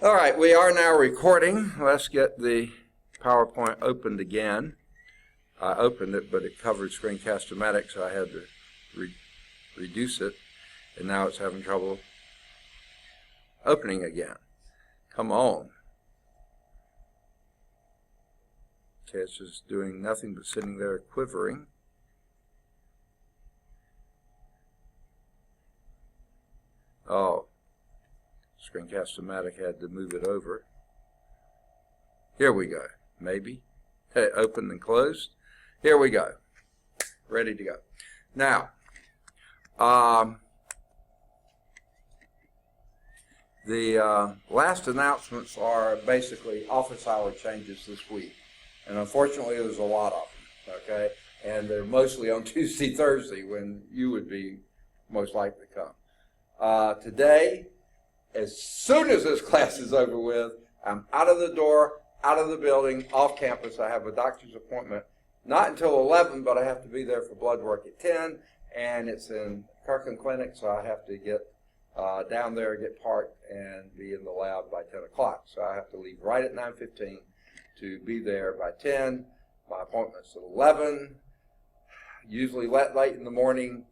All right, we are now recording. Let's get the PowerPoint opened again. I opened it, but it covered Screencast-O-Matic, so I had to reduce it, and now it's having trouble opening again. Come on. Okay, it's just doing nothing but sitting there quivering. Oh, Screencast-O-Matic had to move it over. Here we go. Maybe. Hey, opened and closed. Here we go. Ready to go. Now, the last announcements are basically office hour changes this week. And unfortunately, there's a lot of them, okay? And they're mostly on Tuesday, Thursday, when you would be most likely to come. Today, as soon as this class is over with, I'm out of the door, out of the building, off campus. I have a doctor's appointment, not until 11, but I have to be there for blood work at 10, and it's in Kirkland Clinic, so I have to get down there, get parked, and be in the lab by 10 o'clock. So I have to leave right at 9:15 to be there by 10. My appointment's at 11. Usually late in the morning.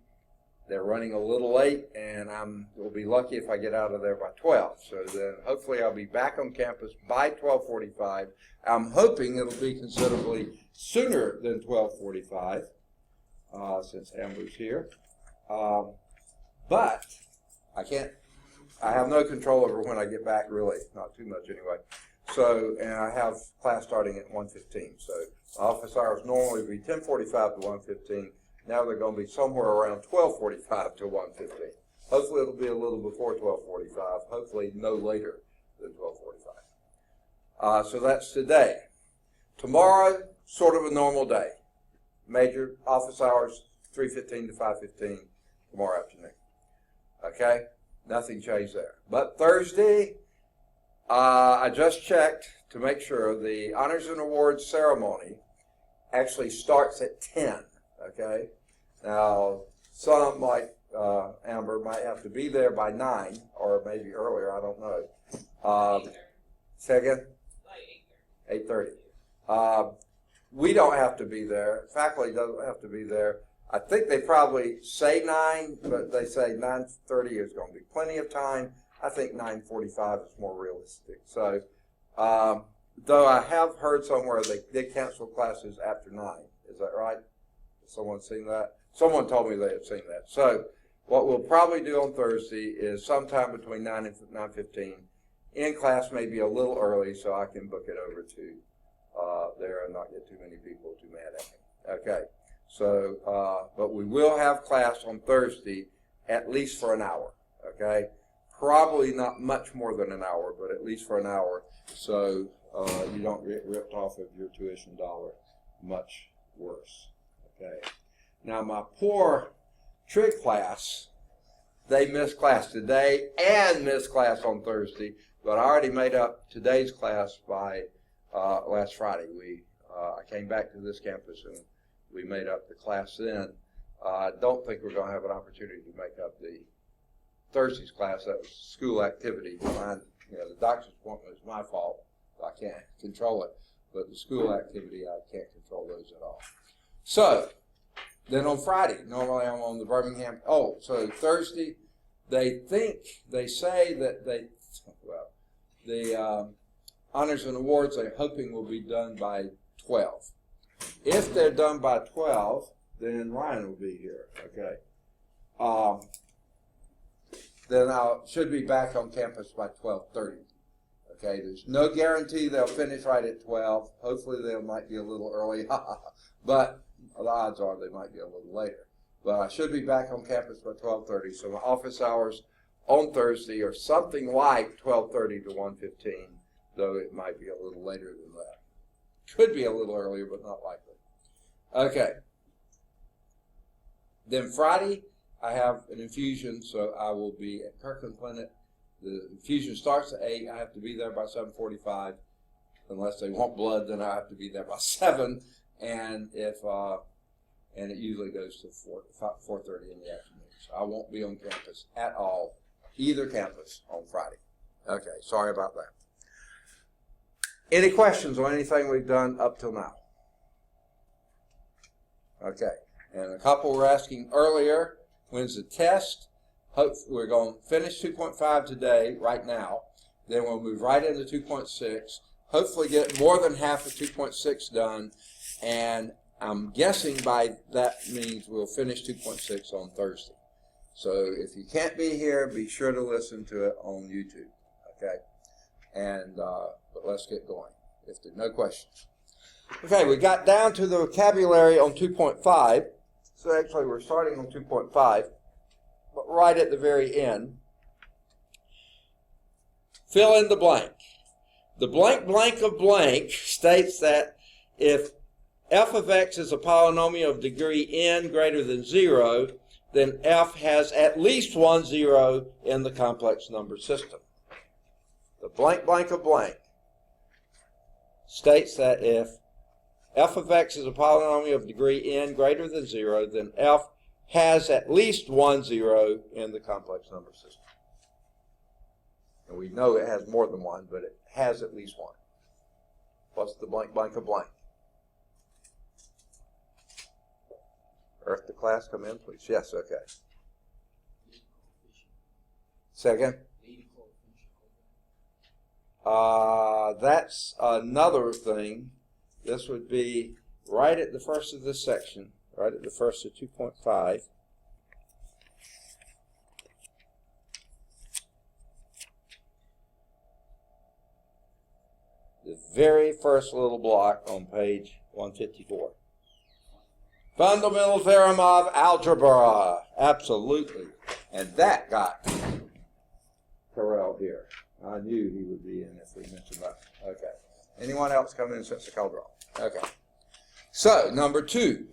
They're running a little late, and will be lucky if I get out of there by 12. So then hopefully I'll be back on campus by 12:45. I'm hoping it'll be considerably sooner than 12:45 since Amber's here. But I have no control over when I get back, really, not too much anyway. So, and I have class starting at 1:15. So office hours normally would be 10:45 to 1:15. Now they're going to be somewhere around 12:45 to 1:15. Hopefully it'll be a little before 12:45. Hopefully no later than 12:45. So that's today. Tomorrow, sort of a normal day. Major office hours, 3:15 to 5:15 tomorrow afternoon. Okay? Nothing changed there. But Thursday, I just checked to make sure the Honors and Awards ceremony actually starts at 10. Okay, now some like Amber might have to be there by 9 or maybe earlier. I don't know. Say again? 8:30. We don't have to be there. Faculty doesn't have to be there. I think they probably say 9, but they say 9:30 is going to be plenty of time. I think 9:45 is more realistic. So, though I have heard somewhere they did cancel classes after 9. Is that right? Someone seen that? Someone told me they had seen that. So what we'll probably do on Thursday is sometime between 9 and 9:15. In class maybe a little early so I can book it over to there and not get too many people too mad at me. Okay. So, but we will have class on Thursday at least for an hour. Okay. Probably not much more than an hour, but at least for an hour so you don't get ripped off of your tuition dollar much worse. Okay. Now my poor trig class, they missed class today and missed class on Thursday, but I already made up today's class by last Friday. I came back to this campus and we made up the class then. I don't think we're going to have an opportunity to make up the Thursday's class. That was school activity. The doctor's appointment is my fault. I can't control it, but the school activity, I can't control those at all. So, then on Friday, normally I'm on the Birmingham. Oh, so Thursday, they say that the Honors and Awards they're hoping will be done by 12. If they're done by 12, then Ryan will be here, okay? Then I should be back on campus by 12:30. Okay, there's no guarantee they'll finish right at 12. Hopefully they might be a little early, but the odds are they might be a little later. But I should be back on campus by 12:30, so my office hours on Thursday are something like 12:30 to 1:15, though it might be a little later than that. Could be a little earlier, but not likely. Okay. Then Friday, I have an infusion, so I will be at Kirkland Clinic. The infusion starts at 8. I have to be there by 7:45. Unless they want blood, then I have to be there by 7. And and it usually goes to 4:30 in the afternoon. So I won't be on campus at all, either campus on Friday. Okay, sorry about that. Any questions on anything we've done up till now? Okay. And a couple were asking earlier, when's the test? Hope we're going to finish 2.5 today, right now. Then we'll move right into 2.6. Hopefully get more than half of 2.6 done. And I'm guessing by that means we'll finish 2.6 on Thursday. So if you can't be here, be sure to listen to it on YouTube. Okay? And but let's get going. If there's no questions. Okay, we got down to the vocabulary on 2.5. So actually we're starting on 2.5, but right at the very end. Fill in the blank. The blank blank of blank states that if f of x is a polynomial of degree n greater than 0, then f has at least one 0 in the complex number system. The blank blank of blank states that if f of x is a polynomial of degree n greater than 0, then f has at least one 0 in the complex number system. And we know it has more than one, but it has at least one. What's the blank blank of blank? Earth to class, come in, please. Yes, okay. Second. That's another thing. This would be right at the first of this section, right at the first of 2.5. The very first little block on page 154. Fundamental theorem of algebra. Absolutely. And that got Terrell here. I knew he would be in if we mentioned that. Okay. Anyone else come in since the call draw? Okay. So, number 2.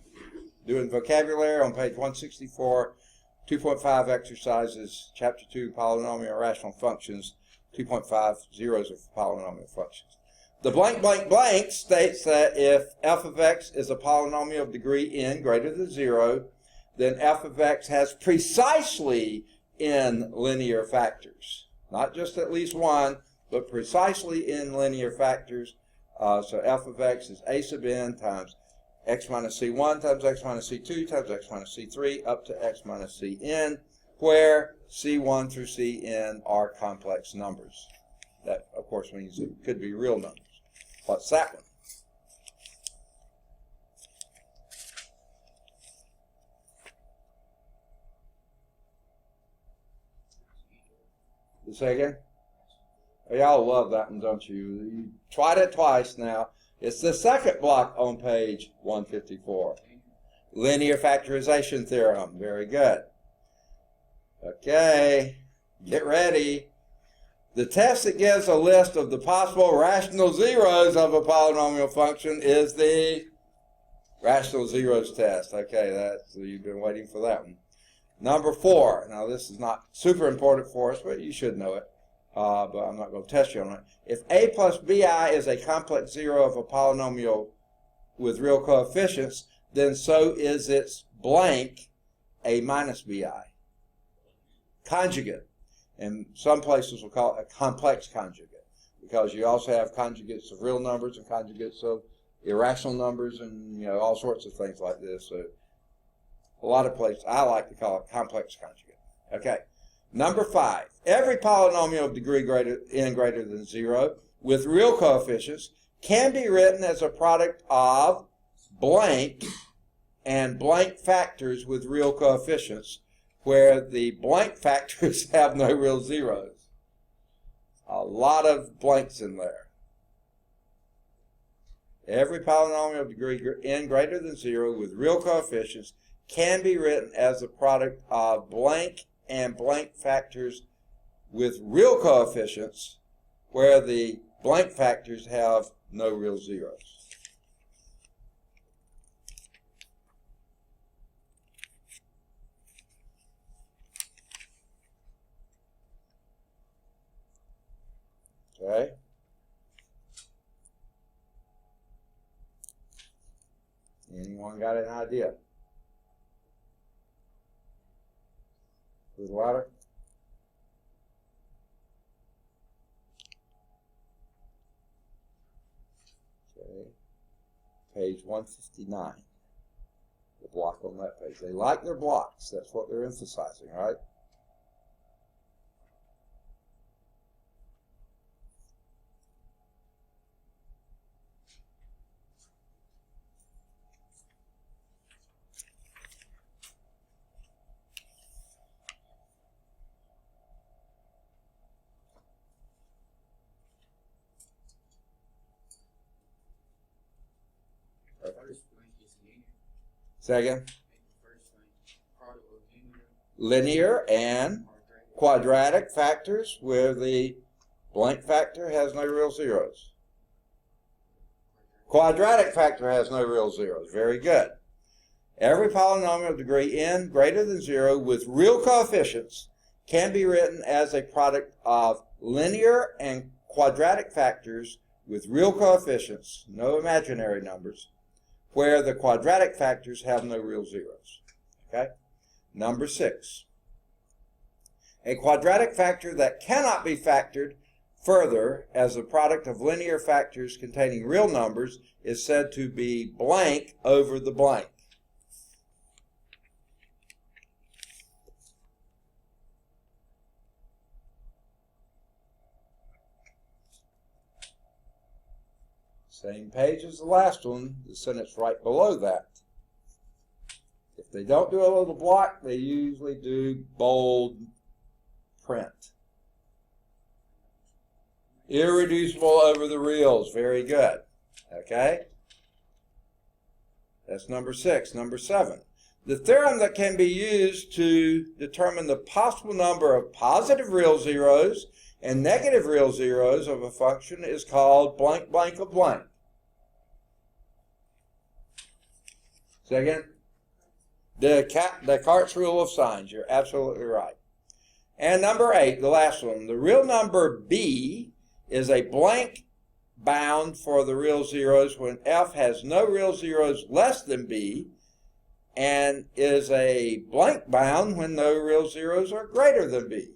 Doing vocabulary on page 164. 2.5 exercises. Chapter 2, polynomial rational functions. 2.5, zeros of polynomial functions. The blank blank blank states that if f of x is a polynomial of degree n greater than 0, then f of x has precisely n linear factors. Not just at least one, but precisely n linear factors. So f of x is a sub n times x minus c1 times x minus c2 times x minus c3 up to x minus cn, where c1 through cn are complex numbers. That, of course, means it could be real numbers. What's that one? Say again? Y'all love that one, don't you? You tried it twice now. It's the second block on page 154. Linear factorization theorem. Very good. Okay, get ready. The test that gives a list of the possible rational zeros of a polynomial function is the rational zeros test. Okay, you've been waiting for that one. Number 4. Now, this is not super important for us, but you should know it. But I'm not going to test you on it. If a plus bi is a complex zero of a polynomial with real coefficients, then so is its blank a minus bi. Conjugate. And some places will call it a complex conjugate, because you also have conjugates of real numbers and conjugates of irrational numbers and all sorts of things like this. So a lot of places I like to call it complex conjugate. Okay. Number 5. Every polynomial of degree n greater than 0 with real coefficients can be written as a product of blank and blank factors with real coefficients, where the blank factors have no real zeros. A lot of blanks in there. Every polynomial of degree n greater than 0 with real coefficients can be written as a product of blank and blank factors with real coefficients, where the blank factors have no real zeros. Okay. Anyone got an idea? A little louder? page 159. The block on that page. They like their blocks. That's what they're emphasizing, right? Second. Linear and quadratic factors where the blank factor has no real zeros. Quadratic factor has no real zeros. Very good. Every polynomial of degree n greater than 0 with real coefficients can be written as a product of linear and quadratic factors with real coefficients, no imaginary numbers, where the quadratic factors have no real zeros. Okay? Number 6. A quadratic factor that cannot be factored further as a product of linear factors containing real numbers is said to be blank over the blank. Same page as the last one, the sentence right below that. If they don't do a little block, they usually do bold print. Irreducible over the reals. Very good. Okay? That's number 6. Number 7. The theorem that can be used to determine the possible number of positive real zeros and negative real zeros of a function is called blank blank of blank. Second, Descartes' rule of signs. You're absolutely right. And number 8, the last one. The real number b is a blank bound for the real zeros when f has no real zeros less than b, and is a blank bound when no real zeros are greater than b.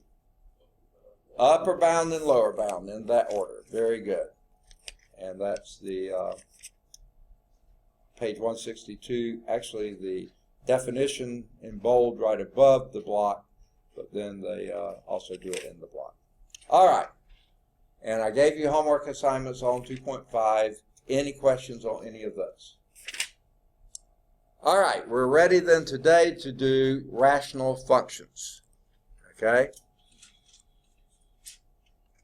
Upper bound and lower bound in that order. Very good. And that's the page 162. Actually, the definition in bold right above the block, but then they also do it in the block. All right. And I gave you homework assignments on 2.5. Any questions on any of those? All right. We're ready then today to do rational functions. Okay?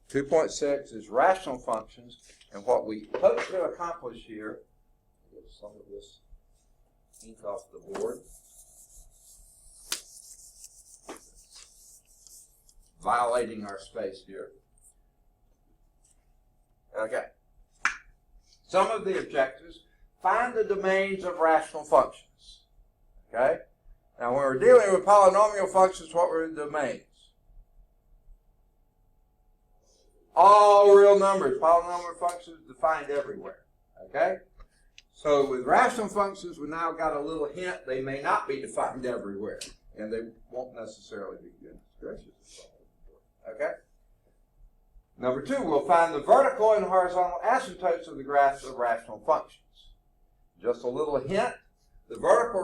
2.6 is rational functions, and what we hope to accomplish here, get some of this ink off the board. Violating our space here. Okay. Some of the objectives: find the domains of rational functions. Okay? Now, when we're dealing with polynomial functions, what were the domains? All real numbers. Polynomial functions defined everywhere. Okay? So with rational functions, we now got a little hint they may not be defined everywhere, and they won't necessarily be goodness gracious. Okay? Number 2, we'll find the vertical and horizontal asymptotes of the graphs of rational functions. Just a little hint, the vertical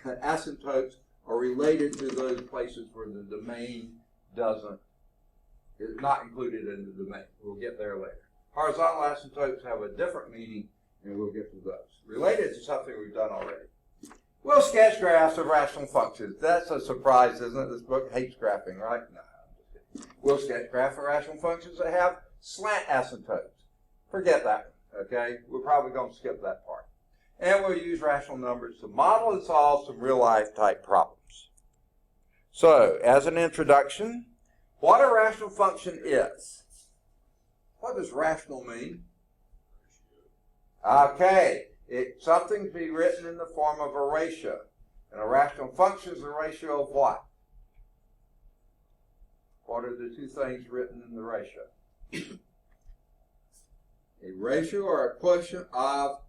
asymptotes are related to those places where the domain is not included in the domain. We'll get there later. Horizontal asymptotes have a different meaning, and we'll get to those. Related to something we've done already. We'll sketch graphs of rational functions. That's a surprise, isn't it? This book hates graphing, right? No. We'll sketch graphs of rational functions that have slant asymptotes. Forget that one, okay? We're probably going to skip that part. And we'll use rational numbers to model and solve some real-life type problems. So, as an introduction, what a rational function is. What does rational mean? Okay, it's something to be written in the form of a ratio. And a rational function is a ratio of what? What are the two things written in the ratio? A ratio or a quotient of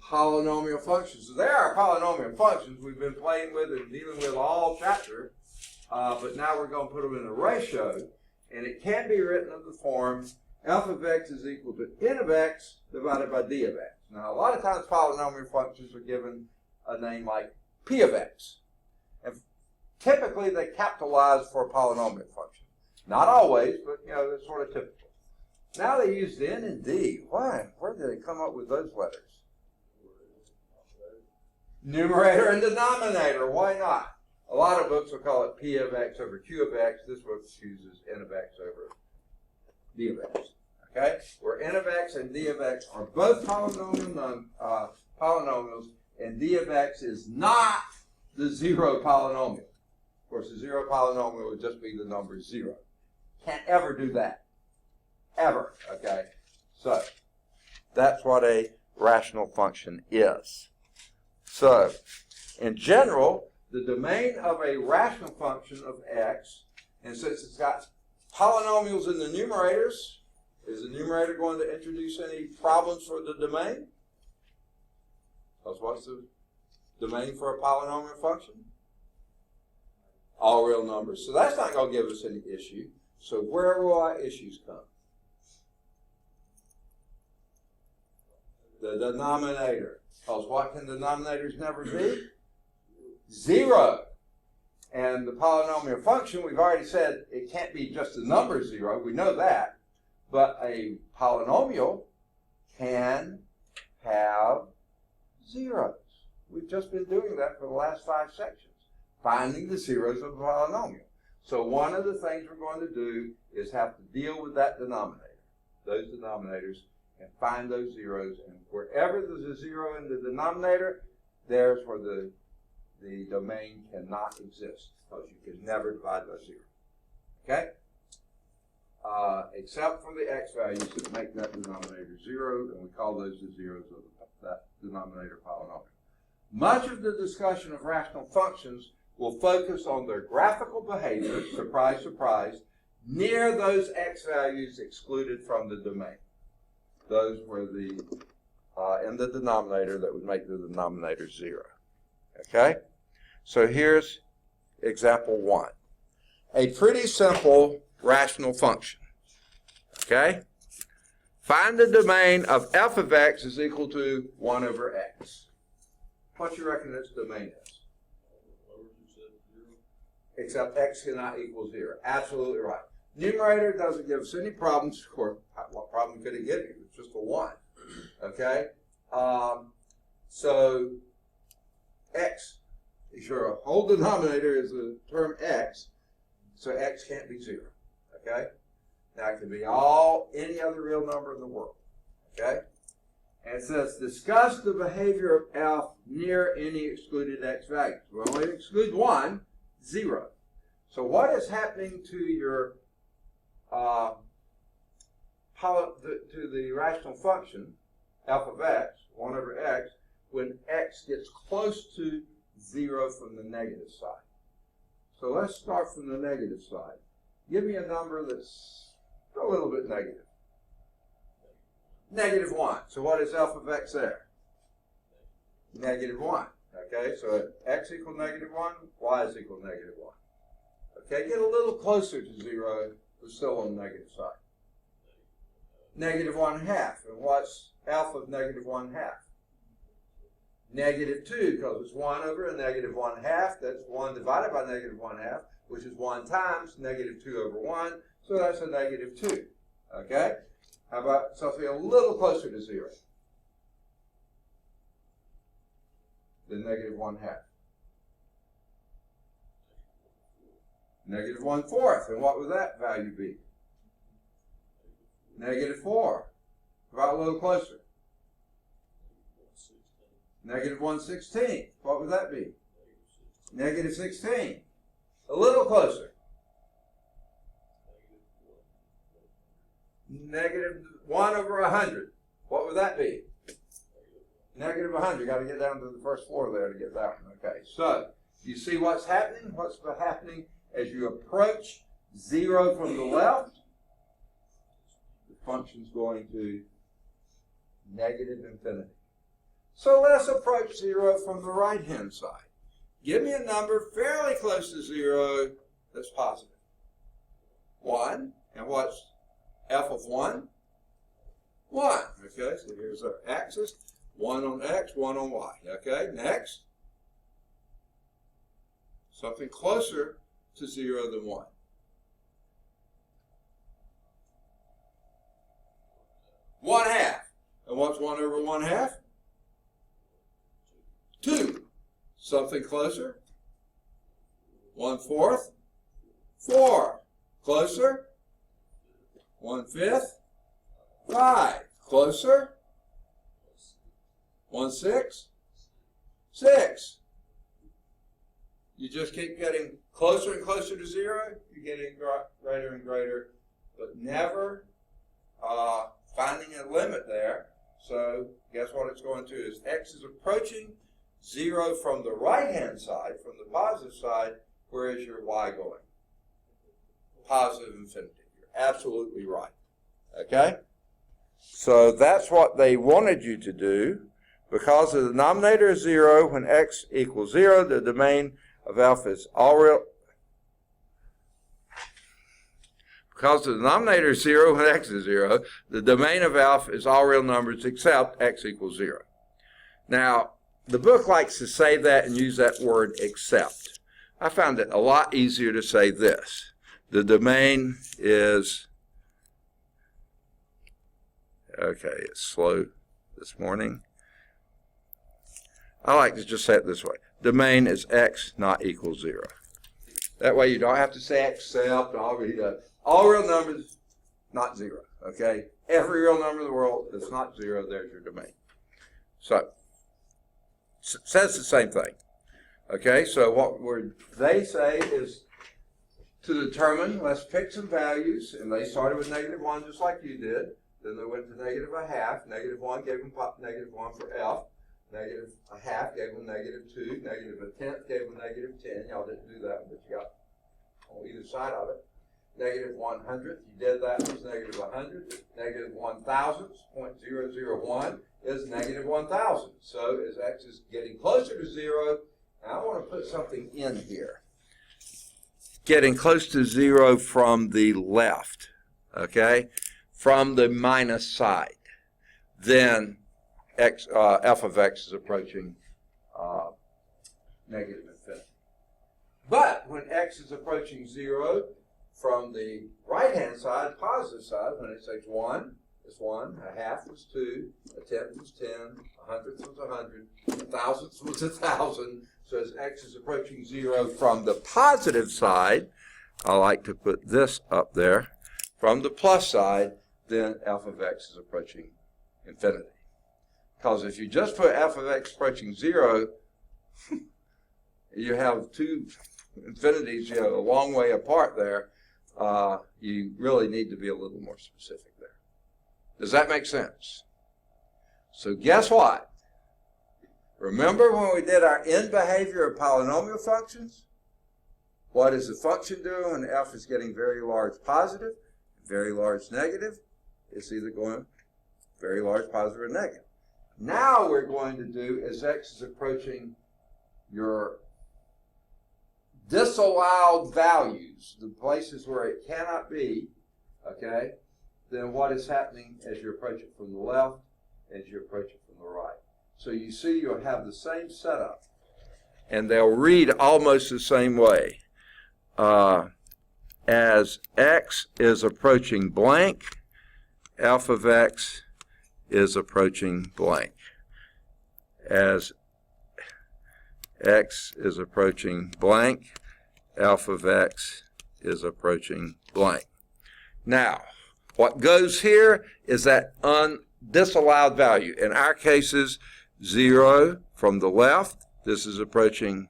polynomial functions. So there are polynomial functions we've been playing with and dealing with all chapter, but now we're going to put them in a ratio, and it can be written in the form f of x is equal to n of x divided by d of x. Now, a lot of times polynomial functions are given a name like p of x. And typically, they capitalize for a polynomial function. Not always, but, they're sort of typical. Now they use n and d. Why? Where did they come up with those letters? Numerator and denominator. Why not? A lot of books will call it p of x over q of x. This book chooses n of x over d of x. Okay? Where n of x and d of x are both polynomials, and d of x is not the zero polynomial. Of course, the zero polynomial would just be the number 0. Can't ever do that. Ever. Okay? So, that's what a rational function is. So, in general, the domain of a rational function of x, and since it's got polynomials in the numerators, is the numerator going to introduce any problems for the domain? Because what's the domain for a polynomial function? All real numbers. So that's not going to give us any issue. So where will our issues come? The denominator. Because what can denominators never be? 0. And the polynomial function, we've already said it can't be just the number 0. We know that. But a polynomial can have zeros. We've just been doing that for the last 5 sections, finding the zeros of a polynomial. So one of the things we're going to do is have to deal with that denominator, those denominators, and find those zeros. And wherever there's a 0 in the denominator, there's where the domain cannot exist, because you can never divide by 0. Okay? Except for the x values that make that denominator 0, and we call those the zeros of that denominator polynomial. Much of the discussion of rational functions will focus on their graphical behavior, surprise, surprise, near those x values excluded from the domain. Those were the in the denominator that would make the denominator 0. Okay? So here's example 1. A pretty simple rational function. Okay? Find the domain of f of x is equal to 1 over x. What do you reckon its domain is? Except x cannot equal 0. Absolutely right. Numerator doesn't give us any problems. Of course, what problem could it give you? It's just a 1. Okay? So, x is your whole denominator is the term x, so x can't be 0. Okay? Now, it can be any other real number in the world. Okay? And it says, discuss the behavior of f near any excluded x values. Well, we exclude 1, 0. So what is happening to your to the rational function, f of x, 1 over x, when x gets close to 0 from the negative side? So let's start from the negative side. Give me a number that's a little bit negative. Negative 1. So what is f of x there? Negative 1. Okay, so x equals negative 1, y is equal to negative 1. Okay, get a little closer to 0, but still on the negative side. Negative 1/2. And what's f of negative 1/2? Negative 2, because it's 1 over a negative 1/2. That's 1 divided by negative 1/2, which is 1 times negative 2 over 1. So that's a negative 2. Okay? How about something a little closer to 0? The negative 1/2. Negative 1/4. And what would that value be? Negative 4. About a little closer. Negative 1/16. What would that be? Negative 16. A little closer. Negative 1 over 100. What would that be? Negative 100. You got to get down to the first floor there to get that one. Okay, so you see what's happening? What's happening as you approach 0 from the left? The function's going to negative infinity. So let's approach 0 from the right-hand side. Give me a number fairly close to 0 that's positive. 1. And what's f of 1? 1. Okay, so here's our axis. 1 on X, 1 on Y. Okay, next. Something closer to 0 than 1. One half. And what's 1 over 1 half? 2. Something closer? 1/4. 4. Closer? 1/5. 5. Closer? 1/6. 6. You just keep getting closer and closer to 0. You're getting greater and greater, but never finding a limit there. So guess what it's going to is X is approaching 0 from the right-hand side, from the positive side. Where is your Y going? Positive infinity. You're absolutely right. Okay? So that's what they wanted you to do. Because the denominator is 0, when X equals 0, the domain of alpha is all real. Because the denominator is 0 when X is 0, the domain of alpha is all real numbers except X equals 0. Now, the book likes to say that and use that word except. I found it a lot easier to say this. The domain is, okay, it's slow this morning. I like to just say it this way. Domain is X not equals 0. That way you don't have to say except, all real numbers, not 0. Okay? Every real number in the world that's not 0, there's your domain. So, says the same thing. Okay, so what they say is to determine, let's pick some values, and they started with -1 just like you did. Then they went to -1/2. -1 gave them -1 for F. -1/2 gave them -2. -1/10 gave them -10. Y'all didn't do that, but you got on either side of it. -1/100th, you did that, was -100. -1,000th, 0.001 is -1,000. So as X is getting closer to 0, I want to put something in here. Getting close to 0 from the left, okay? From the minus side. Then X, f of X is approaching negative infinity. But when X is approaching 0 from the right-hand side, positive side, when it says 1, it's 1, 1/2 was 2, 1/10 was 10, 100th was 100, 1,000th was 1,000. So as X is approaching 0 from the positive side, I like to put this up there. From the plus side, then f of X is approaching infinity. Because if you just put f of X approaching 0, you have two infinities, you have a long way apart there. You really need to be a little more specific there. Does that make sense? So guess what? Remember when we did our end behavior of polynomial functions? What does the function do when f is getting very large positive, very large negative? It's either going very large positive or negative. Now we're going to do, as X is approaching your disallowed values, the places where it cannot be, okay, then what is happening as you approach it from the left, as you approach it from the right. So you see you'll have the same setup, and they'll read almost the same way. As X is approaching blank, f of X is approaching blank. As X is approaching blank, f of X is approaching blank. Now, what goes here is that disallowed value. In our cases, 0 from the left, this is approaching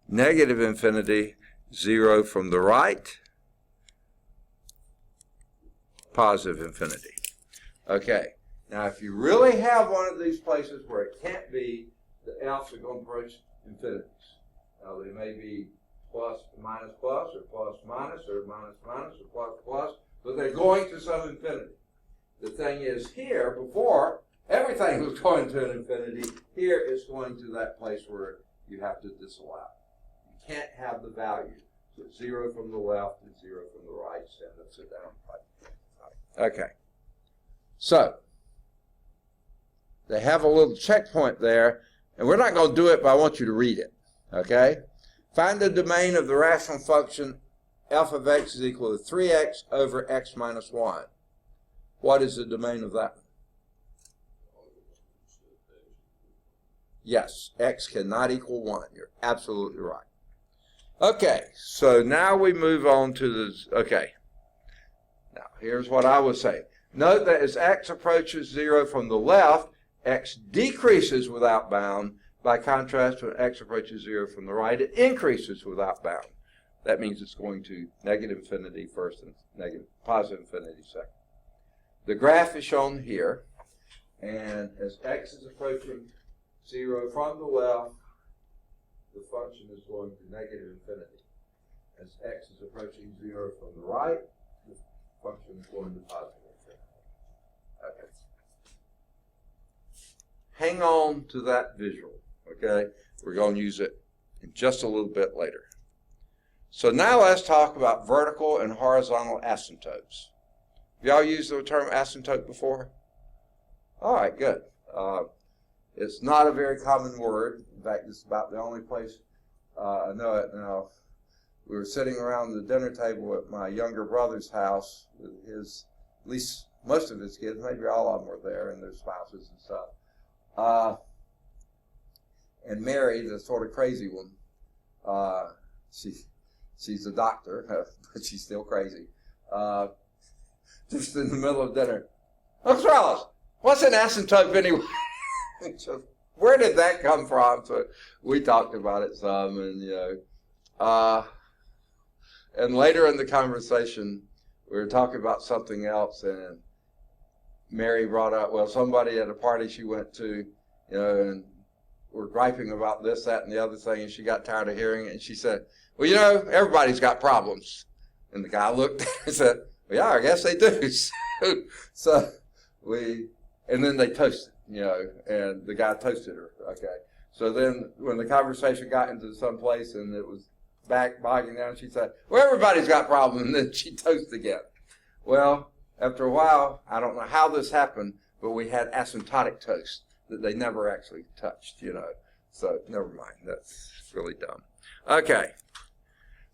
negative infinity. 0 from the right, positive infinity. Okay, now if you really have one of these places where it can't be, the f's are going to approach infinities. Now they may be plus minus plus, or plus minus, or minus minus, or plus plus, but they're going to some infinity. The thing is here, before, everything was going to an infinity. Here it's going to that place where you have to disallow. You can't have the value. So 0 from the left and 0 from the right. Stand up, sit down. Okay. So, they have a little checkpoint there, and we're not going to do it, but I want you to read it, okay? Find the domain of the rational function f of x is equal to 3x over x minus 1. What is the domain of that one? Yes, x cannot equal 1. You're absolutely right. Okay, so now we move on to the, okay. Now, here's what I was saying. Note that as x approaches 0 from the left, x decreases without bound. By contrast, when x approaches 0 from the right, it increases without bound. That means it's going to negative infinity first and positive infinity second. The graph is shown here, and as x is approaching 0 from the left, the function is going to negative infinity. As x is approaching 0 from the right, the function is going to positive infinity. Okay. Hang on to that visual, okay? We're going to use it in just a little bit later. So now let's talk about vertical and horizontal asymptotes. Have y'all used the term asymptote before? All right, good. It's not a very common word. In fact, it's about the only place I know it now. We were sitting around the dinner table at my younger brother's house with his, at least most of his kids, maybe all of them were there, and their spouses and stuff. And Mary, the sort of crazy one, she's a doctor, but she's still crazy. Just in the middle of dinner, Uncle Charles, what's an asymptote anyway? So, where did that come from? So we talked about it some, and and later in the conversation, we were talking about something else, and Mary brought up, well, somebody at a party she went to, and we're griping about this, that, and the other thing, and she got tired of hearing it, and she said, well, everybody's got problems. And the guy looked at her and said, well, yeah, I guess they do. And then they toasted, and the guy toasted her, okay. So then when the conversation got into some place and it was bogging down, she said, well, everybody's got problems, and then she toasted again. Well, after a while, I don't know how this happened, but we had asymptotic toast that they never actually touched, So never mind, that's really dumb. Okay.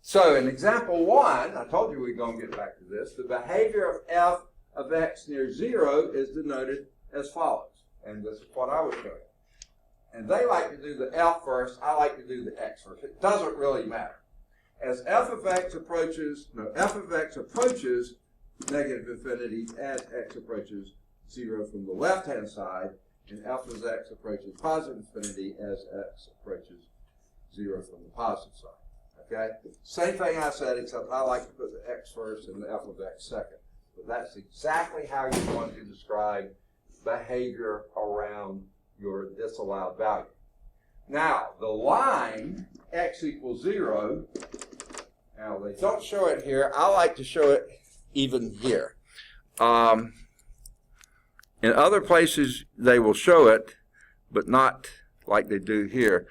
So in example 1, I told you we were going to get back to this. The behavior of f of x near 0 is denoted as follows. And this is what I was doing. And they like to do the f first. I like to do the x first. It doesn't really matter. As f of x approaches negative infinity as x approaches 0 from the left-hand side, and f of x approaches positive infinity as x approaches 0 from the positive side. Okay? Same thing I said, except I like to put the x first and the f of x second. But that's exactly how you're going to describe behavior around your disallowed value. Now, the line x equals 0, now they don't show it here. I like to show it even here. In other places, they will show it, but not like they do here.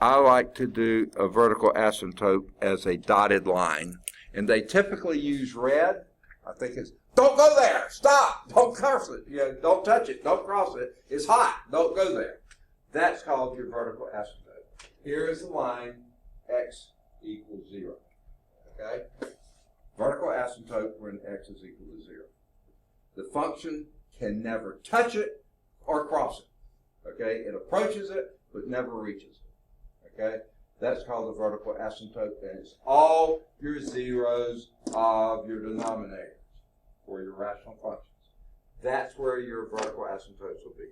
I like to do a vertical asymptote as a dotted line. And they typically use red. I think it's, don't go there, stop, don't cross it, don't touch it, don't cross it, it's hot, don't go there. That's called your vertical asymptote. Here is the line, x equals 0, okay? Vertical asymptote when x is equal to 0. The function can never touch it or cross it, okay? It approaches it, but never reaches it, okay? That's called the vertical asymptote, and it's all your zeros of your denominators for your rational functions. That's where your vertical asymptotes will be.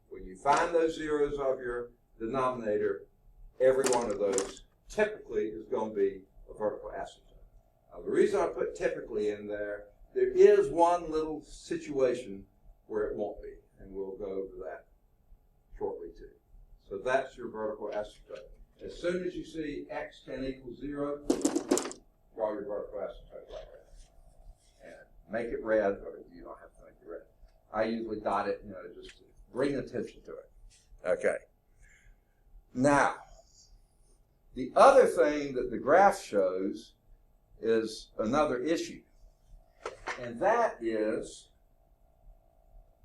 When you find those zeros of your denominator, every one of those typically is going to be a vertical asymptote. Now, the reason I put typically in there is one little situation where it won't be, and we'll go over that shortly too. So that's your vertical asymptote. As soon as you see x can equal 0, draw your vertical asymptote like that. And make it red, or you don't have to make it red. I usually dot it, just to bring attention to it. Okay. Now, the other thing that the graph shows is another issue. And that is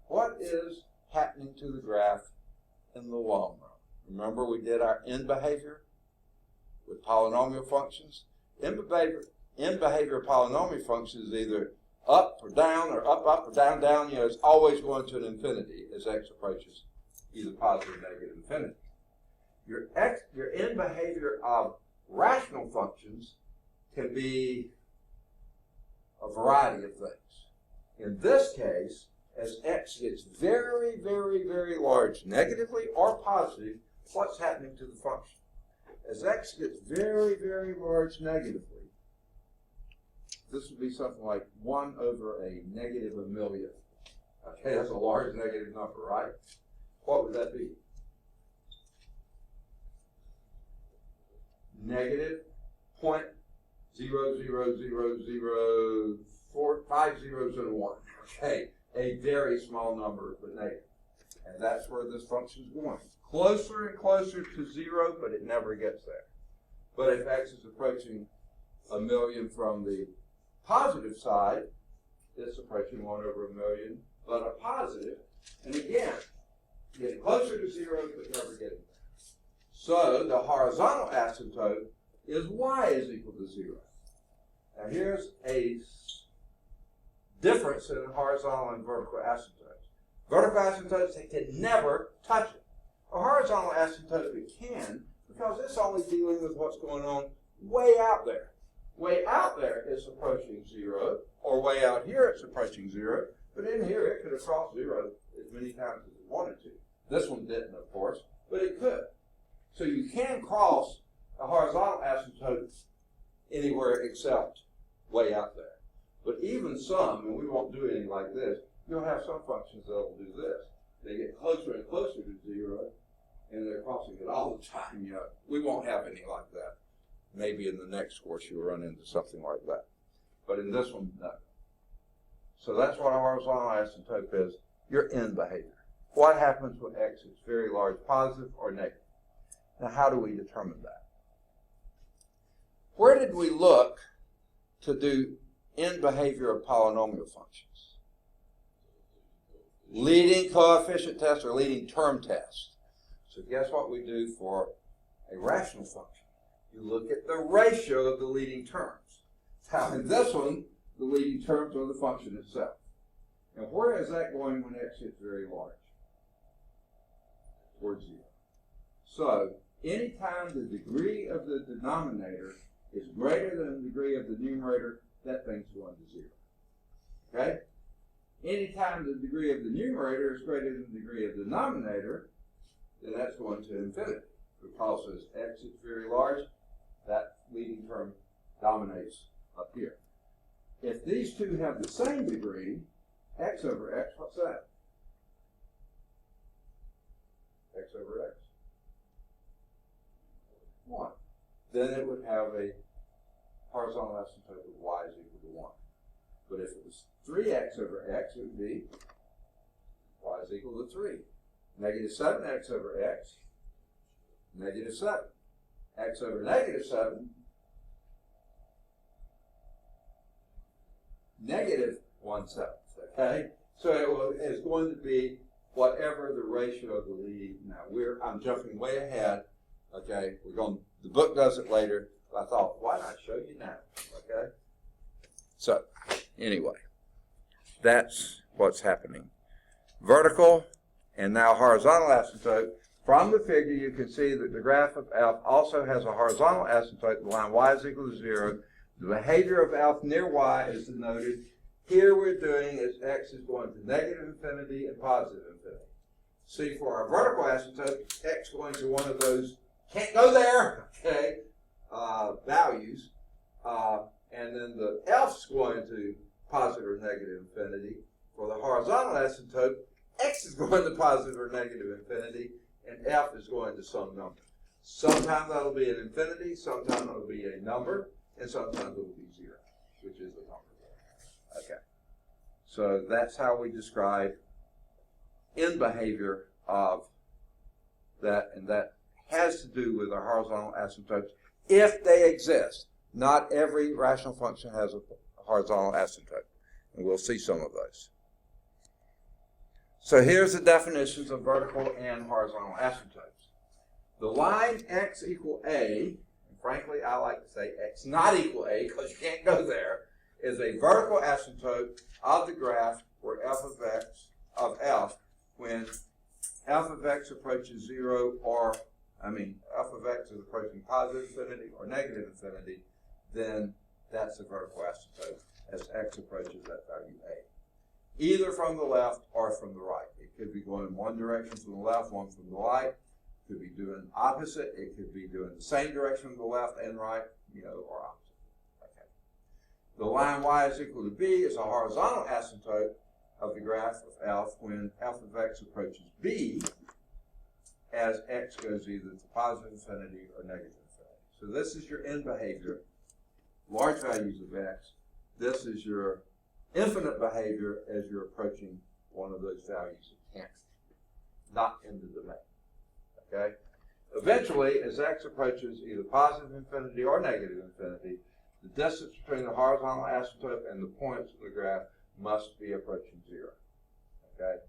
what is happening to the graph in the long run? Remember we did our end behavior with polynomial functions? End behavior of polynomial functions is either up or down, or up or down, down. It's always going to an infinity as x approaches either positive or negative infinity. Your end behavior of rational functions can be a variety of things. In this case, as x gets very, very, very large, negatively or positive, what's happening to the function? As x gets very, very large negatively, this would be something like 1 over a negative a million. Okay, that's a large negative number, right? What would that be? Negative 0.00004, 5 zeros and a 1. Okay, a very small number, but negative. And that's where this function is going. Closer and closer to 0, but it never gets there. But if x is approaching a million from the positive side, it's approaching 1 over a million, but a positive. And again, getting closer to 0, but never getting there. So the horizontal asymptote is y is equal to 0. Now here's a difference in horizontal and vertical asymptotes. Vertical asymptotes, they can never touch it. A horizontal asymptote, it can, because it's only dealing with what's going on way out there. Way out there it's approaching 0, or way out here it's approaching 0, but in here it could have crossed 0 as many times as it wanted to. This one didn't, of course, but it could. So you can cross a horizontal asymptote anywhere except way out there. But even some, and we won't do anything like this, you'll have some functions that will do this. They get closer and closer to 0, and they're crossing it all the time. We won't have any like that. Maybe in the next course you'll run into something like that. But in this one, no. So that's what a horizontal asymptote is, your end behavior. What happens when x is very large, positive or negative? Now how do we determine that? Where did we look to do end behavior of polynomial functions? Leading coefficient test or leading term test. So guess what we do for a rational function? You look at the ratio of the leading terms. Now in this one, the leading terms are the function itself. And where is that going when x is very large? Towards 0. So anytime the degree of the denominator is greater than the degree of the numerator, that thing's going to 0. Okay? Anytime the degree of the numerator is greater than the degree of the denominator, then that's going to infinity. Because as x is very large, that leading term dominates up here. If these two have the same degree, x over x, what's that? X over x. 1. Then it would have a horizontal asymptote of y is equal to 1. But if it was 3x over x, it would be y is equal to 3. Negative 7x over x, negative 7. X over negative 7, negative 1/7. Okay? So it's going to be whatever the ratio of the leading. Now I'm jumping way ahead. Okay? The book does it later. I thought, why not show you now? Okay? So, anyway, that's what's happening. Vertical and now horizontal asymptote. From the figure, you can see that the graph of f also has a horizontal asymptote. The line y is equal to 0. The behavior of f near y is denoted. Here we're doing is x is going to negative infinity and positive infinity. See, for our vertical asymptote, x going to one of those can't go there, okay, values, and then the f's going to positive or negative infinity. For the horizontal asymptote, x is going to positive or negative infinity, and f is going to some number. Sometimes that'll be an infinity, sometimes it'll be a number, and sometimes it'll be 0, which is the number. Okay. So that's how we describe end behavior of that, and that has to do with our horizontal asymptotes if they exist. Not every rational function has a horizontal asymptote, and we'll see some of those. So here's the definitions of vertical and horizontal asymptotes. The line x equal a, and frankly I like to say x not equal a because you can't go there, is a vertical asymptote of the graph where f of x of f when f of x approaches 0 or, f of x is approaching positive infinity or negative infinity, then that's a vertical asymptote as x approaches that value a. Either from the left or from the right. It could be going in one direction from the left, one from the right. It could be doing opposite. It could be doing the same direction from the left and right, or opposite. Okay. The line y is equal to b is a horizontal asymptote of the graph of f when f of x approaches b as x goes either to positive infinity or negative infinity. So this is your end behavior, large values of x. This is your infinite behavior as you're approaching one of those values of x, not in the domain. Okay? Eventually, as x approaches either positive infinity or negative infinity, the distance between the horizontal asymptote and the points in the graph must be approaching 0. Okay?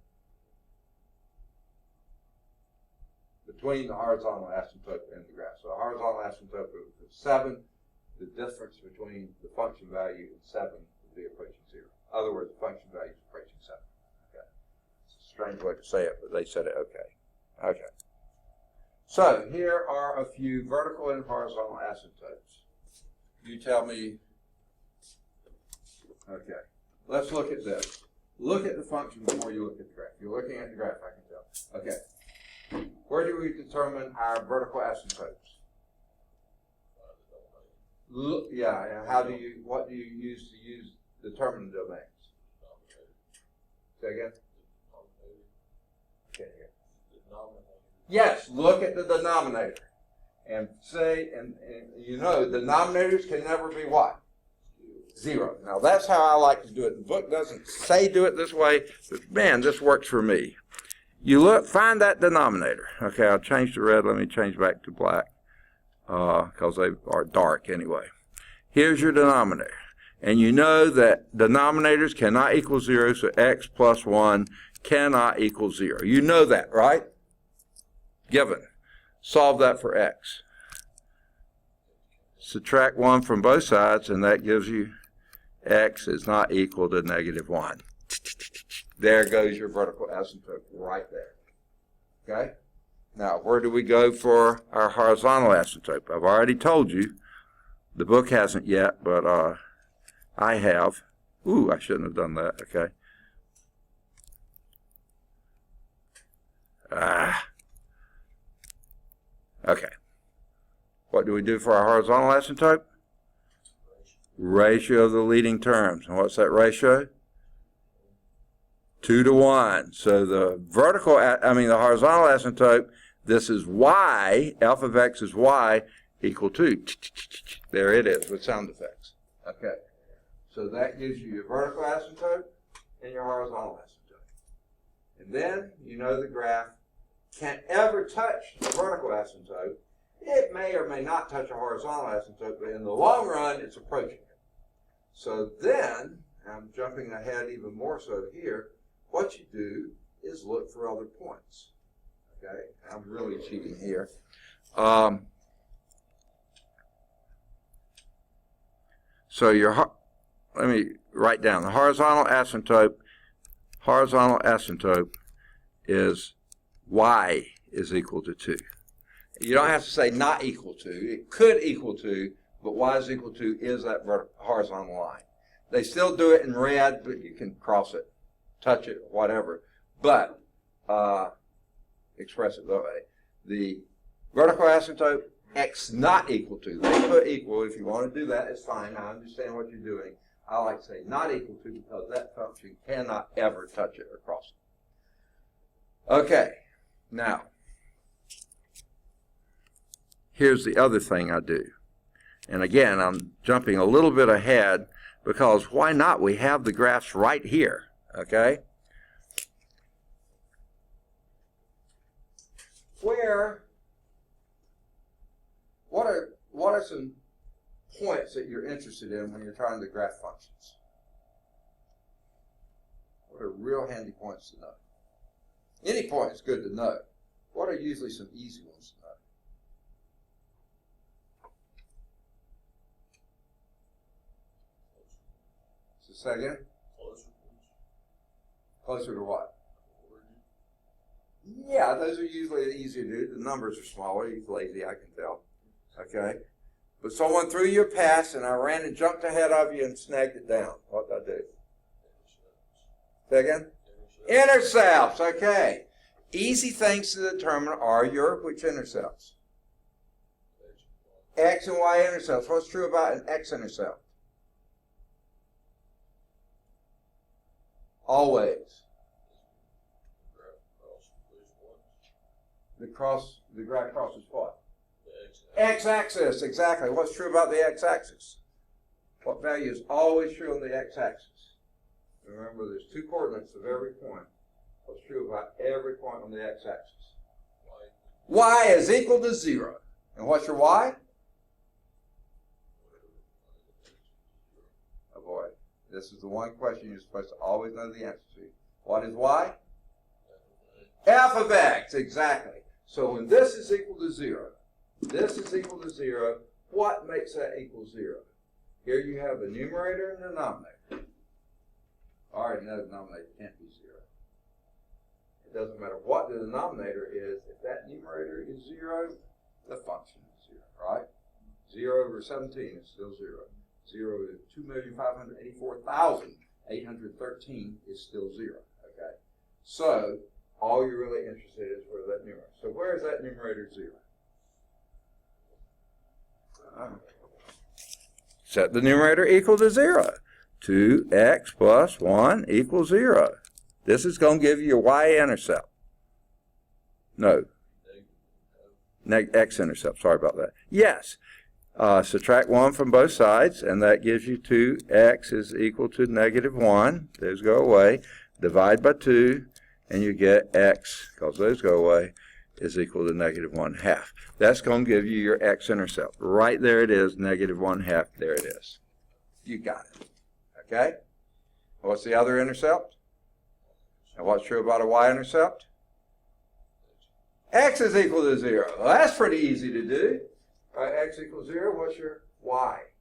Between the horizontal asymptote and the graph. So the horizontal asymptote is 7. The difference between the function value and 7 would be approaching 0. In other words, the function value is approaching 7. Okay. It's a strange way to say it, but they said it okay. Okay. So here are a few vertical and horizontal asymptotes. You tell me. Okay. Let's look at this. Look at the function before you look at the graph. You're looking at the graph, I can tell. Okay. Where do we determine our vertical asymptotes? Yeah. What do you use to determine the domains? Say again? Okay, here. Yes, look at the denominator. And say, and denominators can never be what? 0. Now that's how I like to do it. The book doesn't say do it this way, but man, this works for me. You find that denominator. Okay, I'll change to red. Let me change back to black because they are dark anyway. Here's your denominator. And you know that denominators cannot equal 0, so x plus 1 cannot equal 0. You know that, right? Given. Solve that for x. Subtract 1 from both sides, and that gives you x is not equal to negative 1. There goes your vertical asymptote right there. Okay? Now, where do we go for our horizontal asymptote? I've already told you. The book hasn't yet, but I have. Ooh, I shouldn't have done that. Okay. Okay. What do we do for our horizontal asymptote? Ratio of the leading terms. And what's that ratio? 2 to 1. So the horizontal asymptote, this is y, f of x is y, equal to, there it is with sound effects. Okay. So that gives you your vertical asymptote and your horizontal asymptote. And then you know the graph can't ever touch the vertical asymptote. It may or may not touch a horizontal asymptote, but in the long run, it's approaching it. So then, I'm jumping ahead even more so here, what you do is look for other points. Okay? I'm really cheating here. So let me write down the horizontal asymptote. Horizontal asymptote is y is equal to 2. You don't have to say not equal to. It could equal to, but y is equal to is that horizontal line. They still do it in red, but you can cross it, touch it, whatever. But express it that way. The vertical asymptote, x not equal to. They put equal. If you want to do that, it's fine. I understand what you're doing. I like to say not equal to because that function cannot ever touch it or cross it. Okay. Now, here's the other thing I do. And again, I'm jumping a little bit ahead because why not? We have the graphs right here. Okay? What are some points that you're interested in when you're trying to graph functions? What are real handy points to know? Any point is good to know. What are usually some easy ones to know? So say again? Closer to what? Yeah, those are usually easy to do. The numbers are smaller. He's lazy, I can tell. Okay? But someone threw you a pass, and I ran and jumped ahead of you and snagged it down. What did I do? Say again? Intercepts. Okay. Easy things to determine are your which intercepts? X and Y intercepts. What's true about an X intercept? Always. The graph crosses what? X-axis, exactly. What's true about the X-axis? What value is always true on the X-axis? Remember, there's two coordinates of every point. What's true about every point on the X-axis? Y is equal to 0. And what's your Y? Oh boy, this is the one question you're supposed to always know the answer to. What is Y? F of X, exactly. So when this is equal to 0, this is equal to 0, what makes that equal 0? Here you have the numerator and the denominator. I already know the denominator can't be 0. It doesn't matter what the denominator is. If that numerator is 0, the function is 0, right? 0 over 17 is still 0. 0 to 2,584,813 is still 0, okay? So all you're really interested in is where that numerator. So where is that numerator 0? Set the numerator equal to 0. 2x plus 1 equals 0. This is going to give you your y-intercept. No. X-intercept, sorry about that. Yes. Subtract 1 from both sides, and that gives you 2x is equal to negative 1. Those go away. Divide by 2, and you get x, because those go away, is equal to negative 1/2. That's going to give you your x-intercept. Right there it is, negative 1/2. There it is. You got it. Okay? What's the other intercept? And what's true about a y-intercept? X is equal to 0. Well, that's pretty easy to do. X equals 0. What's your y?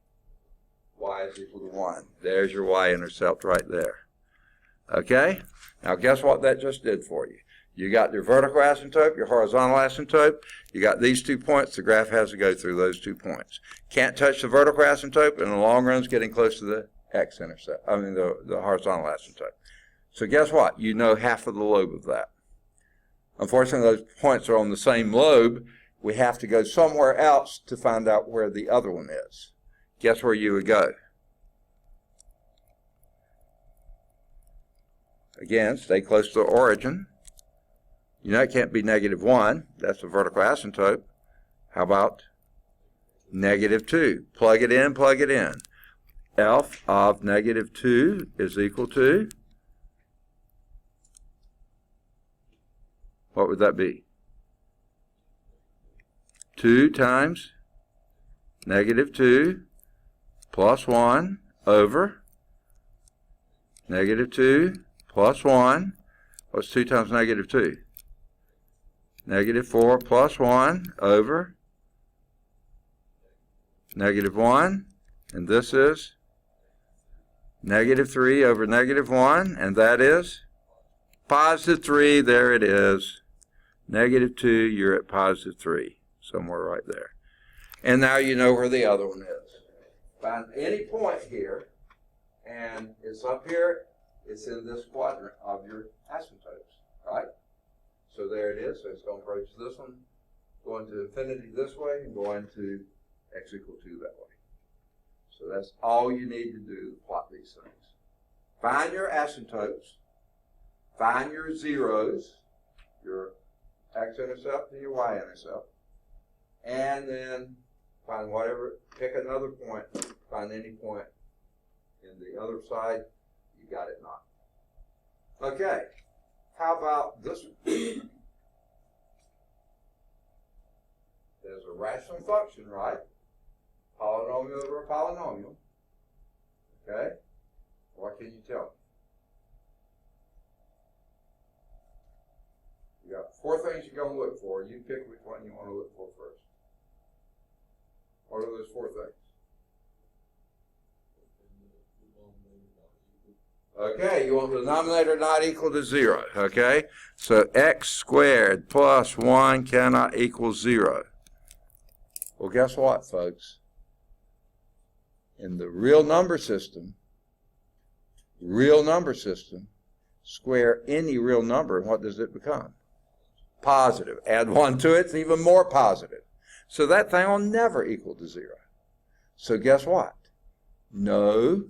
Y is equal to 1. There's your y-intercept right there. Okay? Now guess what that just did for you? You got your vertical asymptote, your horizontal asymptote. You got these 2 points. The graph has to go through those 2 points. Can't touch the vertical asymptote, but in the long run, it's getting close to the x-intercept. I mean the horizontal asymptote. So guess what? You know half of the lobe of that. Unfortunately, those points are on the same lobe. We have to go somewhere else to find out where the other one is. Guess where you would go? Again, stay close to the origin. You know it can't be negative 1. That's the vertical asymptote. How about negative 2? Plug it in, plug it in. F of negative 2 is equal to, what would that be? 2 times negative 2 plus 1 over negative 2 plus 1. What's 2 times negative 2? Negative 4 plus 1 over negative 1. And this is negative 3 over negative 1. And that is positive 3. There it is. Negative 2, you're at positive 3. Somewhere right there. And now you know where the other one is. Find any point here, and it's up here. It's in this quadrant of your asymptotes, right? So there it is. So it's going to approach this one, going to infinity this way, and going to x equal 2 that way. So that's all you need to do to plot these things. Find your asymptotes. Find your zeros, your x-intercept and your y-intercept. And then find whatever, pick another point, find any point in the other side. You got it not. Okay, how about this one? There's a rational function, right? Polynomial over a polynomial. Okay, what can you tell me? 4 things you're going to look for. You pick which one you want to look for first. What are those 4 things? Okay, you want the denominator not equal to 0. Okay, so x squared plus 1 cannot equal 0. Well, guess what, folks? In the real number system, square any real number, and what does it become? Positive. Add 1 to it, it's even more positive. So that thing will never equal to 0. So guess what? No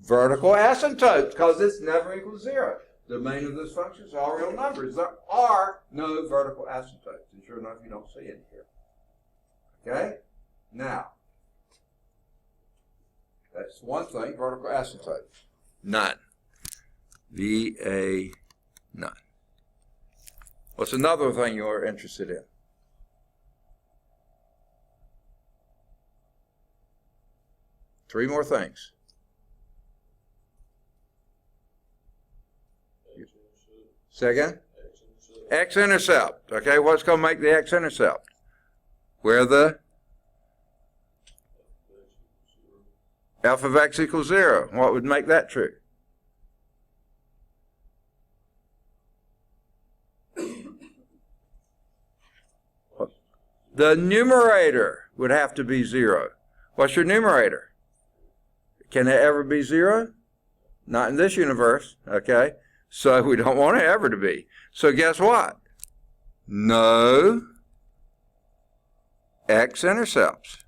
vertical asymptotes, because it's never equal to 0. The domain of this function is all real numbers. There are no vertical asymptotes. And sure enough, you don't see any here. Okay? Now, that's one thing, vertical asymptotes. None. VA none. What's another thing you're interested in? Three more things. Second? X-intercept. Okay, what's going to make the x-intercept? Where the f of x equals 0. What would make that true? The numerator would have to be 0. What's your numerator? Can it ever be 0? Not in this universe, okay? So we don't want it ever to be. So guess what? No x-intercepts.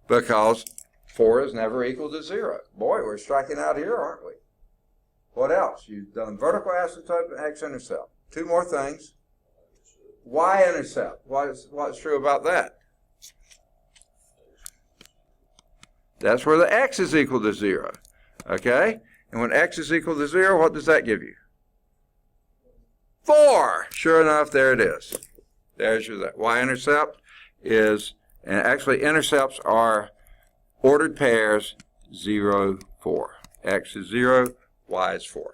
Because 4 is never equal to 0. Boy, we're striking out here, aren't we? What else? You've done vertical asymptote and x-intercept. 2 more things. Y-intercept. What's true about that? That's where the x is equal to 0. Okay? And when x is equal to 0, what does that give you? 4. Sure enough, there it is. There's your that. Y-intercept is, and actually intercepts are ordered pairs 0, 4. X is 0, y is 4.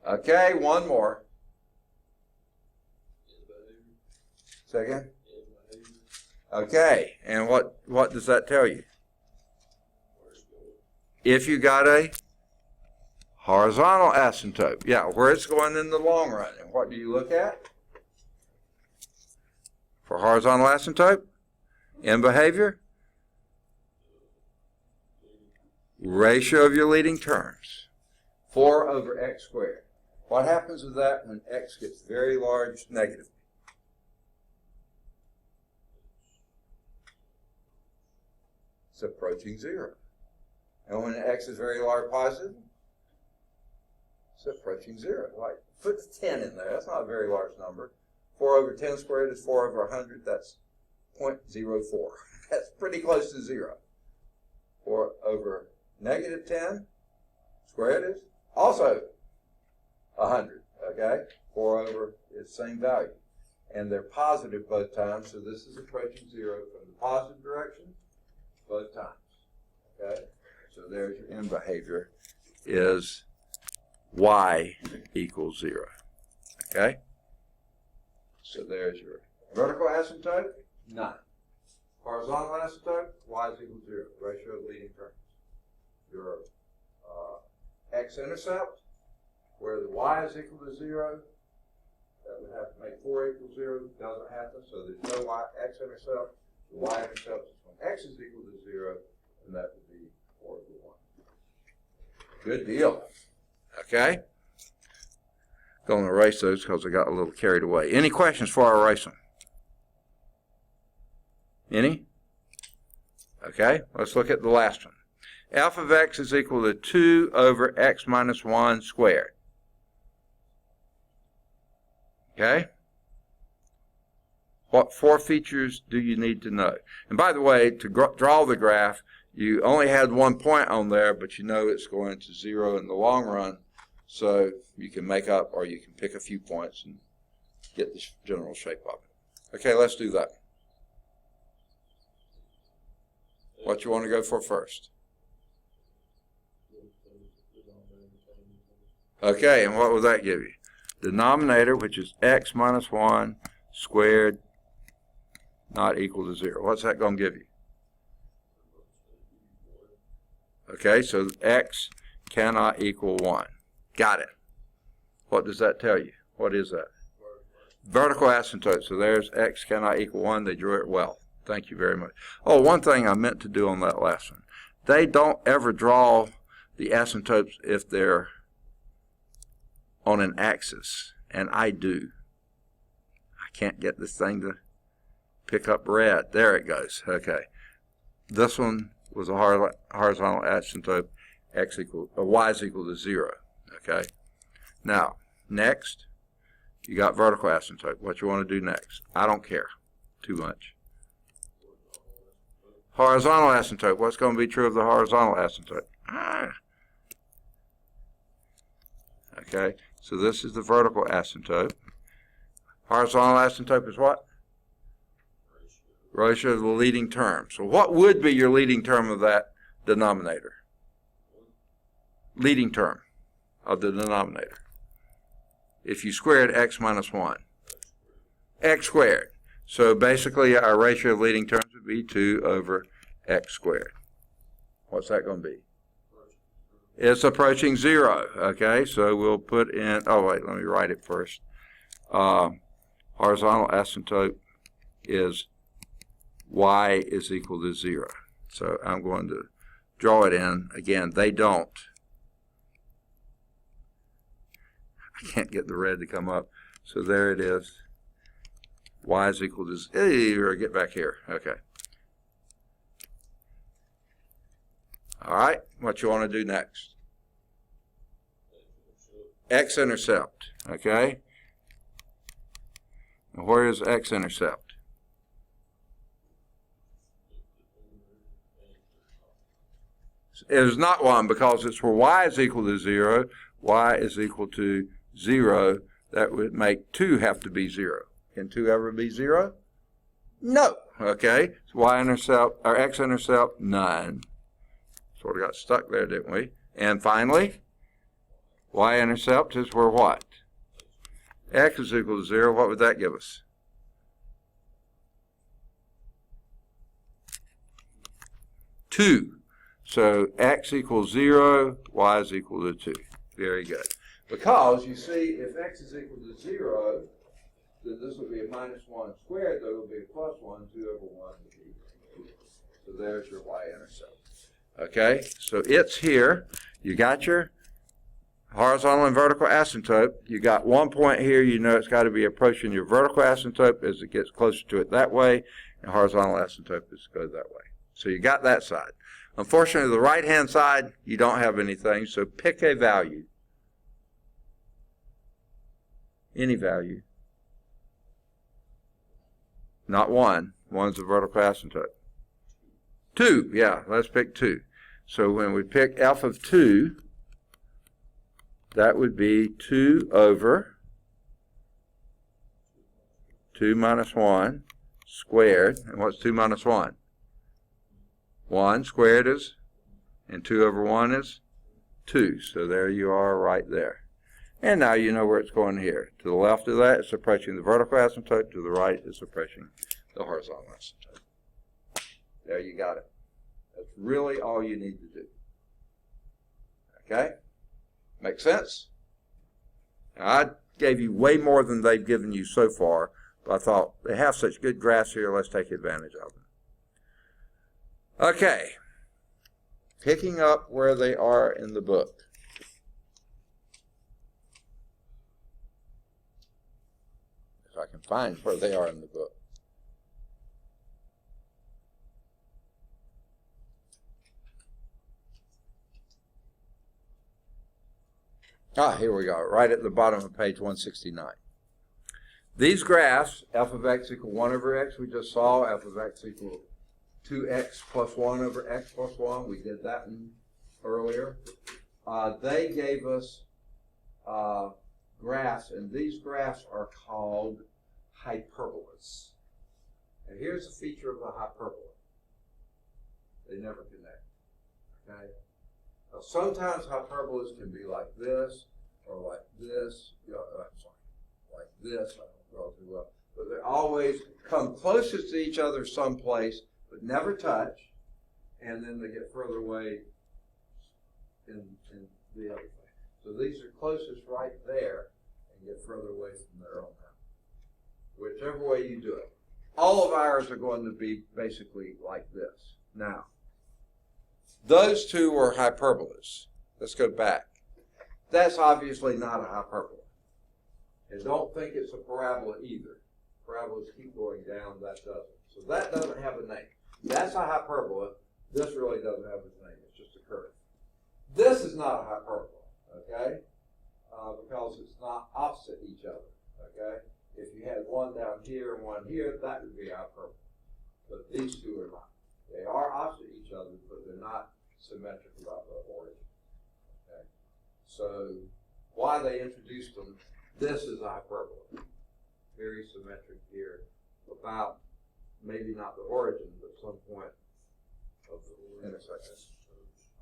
Okay, one more. Second? Okay, and what does that tell you? If you got a horizontal asymptote, yeah, where it's going in the long run. And what do you look at for horizontal asymptote? In behavior? Ratio of your leading terms. 4 over x squared. What happens with that when x gets very large negative? It's approaching 0. And when x is very large positive, it's approaching 0. Like, put the 10 in there. That's not a very large number. 4 over 10 squared is 4 over 100. That's 0.04. That's pretty close to 0. 4 over negative 10 squared is also 100. Okay? 4 over is same value. And they're positive both times, so this is approaching 0 from the positive direction both times. Okay? So there's your end behavior is y equals 0. Okay? So there's your vertical asymptote, none. Horizontal asymptote, y is equal to 0. Ratio of leading terms. Your x-intercept, where the y is equal to 0, that would have to make 4 equal 0. Doesn't happen, so there's no x-intercept. The y-intercept is when x is equal to 0, and that would be 4 over 1. Good deal. Okay? Going to erase those because I got a little carried away. Any questions before I erase them? Any? Okay, let's look at the last one. F of x is equal to 2 over x minus 1 squared. Okay? What 4 features do you need to know? And by the way, to draw the graph, you only had 1 point on there, but you know it's going to 0 in the long run. So you can make up, or you can pick a few points and get the general shape of it. Okay, let's do that. What you want to go for first? Okay, and what will that give you? Denominator, which is x minus 1 squared, not equal to 0. What's that going to give you? Okay, so x cannot equal 1. Got it. What does that tell you? What is that? Vertical asymptote. So there's x cannot equal 1. They drew it well. Thank you very much. Oh, one thing I meant to do on that last one. They don't ever draw the asymptotes if they're on an axis, and I do. I can't get this thing to pick up red. There it goes. Okay. This one was a horizontal asymptote, y is equal to 0. Okay. Now, next, you got vertical asymptote. What you want to do next? I don't care too much. Horizontal asymptote. What's going to be true of the horizontal asymptote? Okay, so this is the vertical asymptote. Horizontal asymptote is what? Ratio of the leading term. So what would be your leading term of that denominator? Leading term of the denominator. If you squared x minus 1. X squared. So basically our ratio of leading terms would be 2 over x squared. What's that going to be? It's approaching 0. Okay, so we'll put in, oh wait, let me write it first. Horizontal asymptote is y is equal to 0. So I'm going to draw it in. Again, they don't. I can't get the red to come up. So there it is. Y is equal to 0. Get back here. Okay. All right. What you want to do next? X-intercept. Okay. Now where is x-intercept? It is not 1 because it's where y is equal to 0. Y is equal to 0. That would make 2 have to be 0. Can 2 ever be 0? No. Okay. So y-intercept, or x-intercept, none. Sort of got stuck there, didn't we? And finally, y-intercept is where what? X is equal to 0. What would that give us? Two. So x equals 0, y is equal to 2. Very good. Because, you see, if x is equal to 0, then this will be a minus 1 squared, though it will be a plus 1, 2 over 1 would be 2. So there's your y-intercept. Okay, so it's here. You got your horizontal and vertical asymptote. You got 1 point here. You know it's got to be approaching your vertical asymptote as it gets closer to it that way, and horizontal asymptote is go that way. So you got that side. Unfortunately, the right-hand side, you don't have anything, so pick a value. Any value. Not 1. 1's a vertical asymptote. 2, yeah, let's pick 2. So when we pick f of 2, that would be 2 over 2 minus 1 squared. And what's 2 minus 1? 1 squared is, and 2 over 1 is 2. So there you are right there. And now you know where it's going here. To the left of that, it's approaching the vertical asymptote. To the right, it's approaching the horizontal asymptote. There you got it. That's really all you need to do. Okay? Make sense? Now, I gave you way more than they've given you so far, but I thought they have such good graphs here, let's take advantage of them. Okay. Picking up where they are in the book. If I can find where they are in the book. Here we go, right at the bottom of page 169. These graphs, f of x equal 1 over x, we just saw, f of x equal 2x plus 1 over x plus 1. We did that one earlier. They gave us graphs, and these graphs are called hyperbolas. And here's a feature of a hyperbola. They never connect. Okay? Now, sometimes hyperbolas can be like this. or like this, I'm sorry, like this, I don't draw too well, but they always come closest to each other someplace, but never touch, and then they get further away in the other way. So these are closest right there and get further away from their own house. Whichever way you do it. All of ours are going to be basically like this. Now, those two are hyperbolas. Let's go back. That's obviously not a hyperbola. And don't think it's a parabola either. Parabolas keep going down, that doesn't. So that doesn't have a name. That's a hyperbola. This really doesn't have a name. It's just a curve. This is not a hyperbola, okay? Because it's not opposite each other, okay? If you had one down here and one here, that would be a hyperbola. But these two are not. They are opposite each other, but they're not symmetric about the origin, okay? So why they introduced them, this is a hyperbola. Very symmetric here about maybe not the origin, but some point of the intersection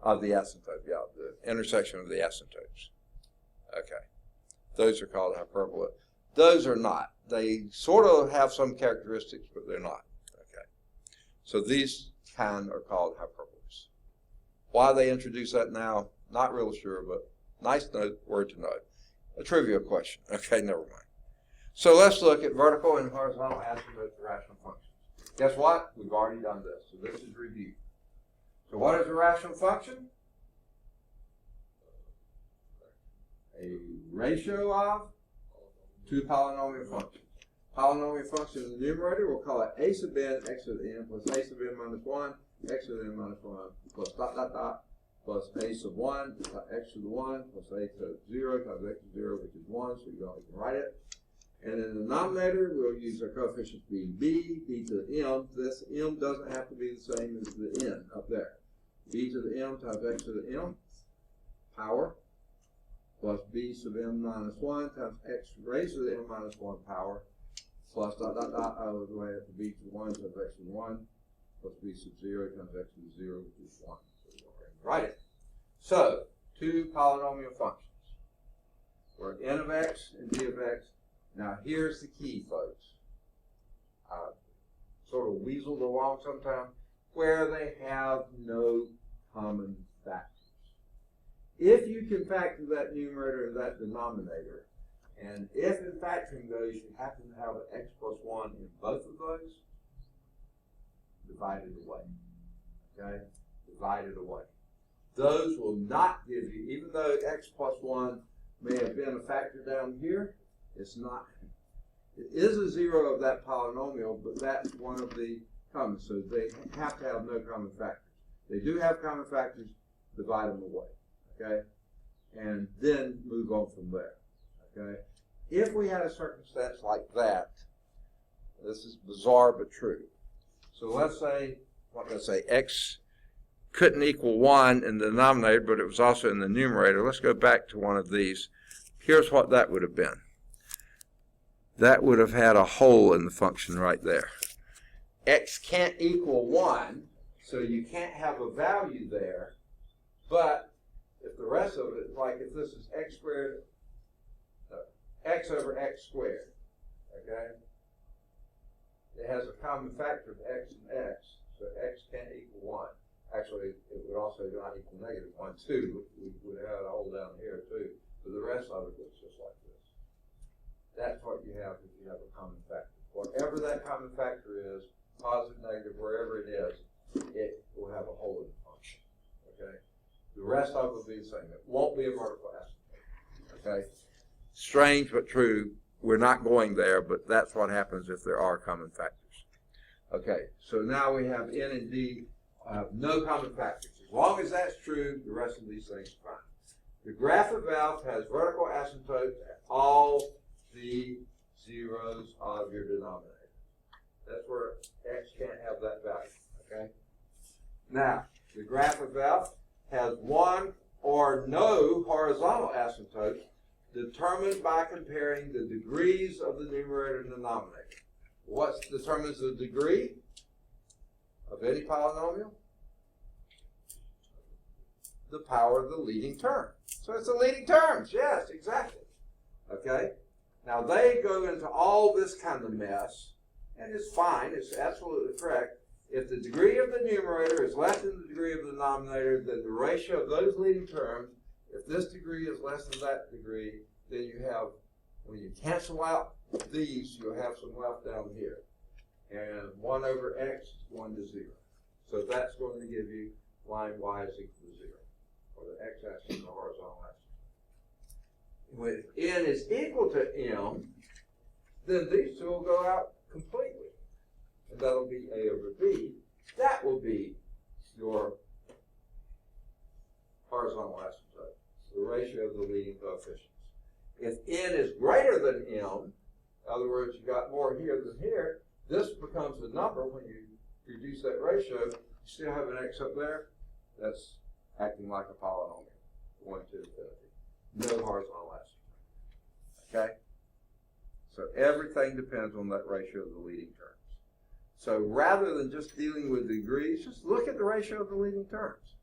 of the asymptote. Yeah, the intersection of the asymptotes. Okay. Those are called hyperbola. Those are not. They sort of have some characteristics, but they're not. Okay. So these kind are called hyperbolas. Why they introduce that now, not real sure, but nice word to know. A trivia question. Okay, never mind. So let's look at vertical and horizontal asymptotes of rational functions. Guess what? We've already done this. So this is review. So what is a rational function? A ratio of two polynomial functions. Polynomial function in the numerator, we'll call it a sub n, x to the n, plus a sub n minus 1, x to the n minus 1, plus dot, dot, dot, plus a sub 1, x to the 1, plus a to 0 times x to 0, which is 1, so you can write it. And in the denominator, we'll use our coefficients being b to the m. This m doesn't have to be the same as the n up there. B to the m times x to the m, power, plus b sub m minus 1 times x raised to the m minus 1 power, plus dot, dot, dot, all the way up to b to the 1 times x to the 1, plus b sub 0 times x to the 0, which is 1. So we'll write it. So, two polynomial functions. We're n of x and g of x. Now, here's the key, folks. Sort of weaseled along sometime, where they have no common factors. If you can factor that numerator and that denominator, and if in factoring those you happen to have an x plus 1 in both of those, divide it away. Okay? Divide it away. Those will not give you, even though x plus 1 may have been a factor down here, it's not. It is a 0 of that polynomial, but that's one of the common. So they have to have no common factors. They do have common factors, divide them away. Okay? And then move on from there. Okay? If we had a circumstance like that, this is bizarre but true. So let's say, x couldn't equal 1 in the denominator, but it was also in the numerator. Let's go back to one of these. Here's what that would have been. That would have had a hole in the function right there. X can't equal 1, so you can't have a value there, but if the rest of it, like if this is x squared, x over x squared, okay? It has a common factor of x and x, so x can't equal 1. Actually, it would also not equal negative 1, too. We would have a hole down here, too. But the rest of it looks just like this. That's what you have if you have a common factor. Whatever that common factor is, positive, negative, wherever it is, it will have a hole in the function. Okay? The rest of it will be the same. It won't be a vertical asymptote. Okay? Strange but true. We're not going there, but that's what happens if there are common factors. Okay, so now we have n and d have no common factors. As long as that's true, the rest of these things are fine. The graph of F has vertical asymptotes at all the zeros of your denominator. That's where x can't have that value. Okay. Now, the graph of F has one or no horizontal asymptotes determined by comparing the degrees of the numerator and denominator. What determines the degree of any polynomial? the power of the leading term. So it's the leading terms. Yes, exactly. Okay? Now they go into all this kind of mess, and it's fine. It's absolutely correct. If the degree of the numerator is less than the degree of the denominator, then the ratio of those leading terms, if this degree is less than that degree, then you have, when you cancel out these, you'll have some left down here. And 1 over x is 1 to 0. So that's going to give you line y is equal to 0, or the x-axis and the horizontal axis. When n is equal to m, then these two will go out completely. And that'll be a over b. That will be your horizontal asymptote, the ratio of the leading coefficients. If n is greater than m, in other words, you got more here than here, this becomes a number when you reduce that ratio. You still have an x up there. That's acting like a polynomial, 1 to infinity. No horizontal asymptote. Okay? So everything depends on that ratio of the leading terms. So rather than just dealing with degrees, just look at the ratio of the leading terms.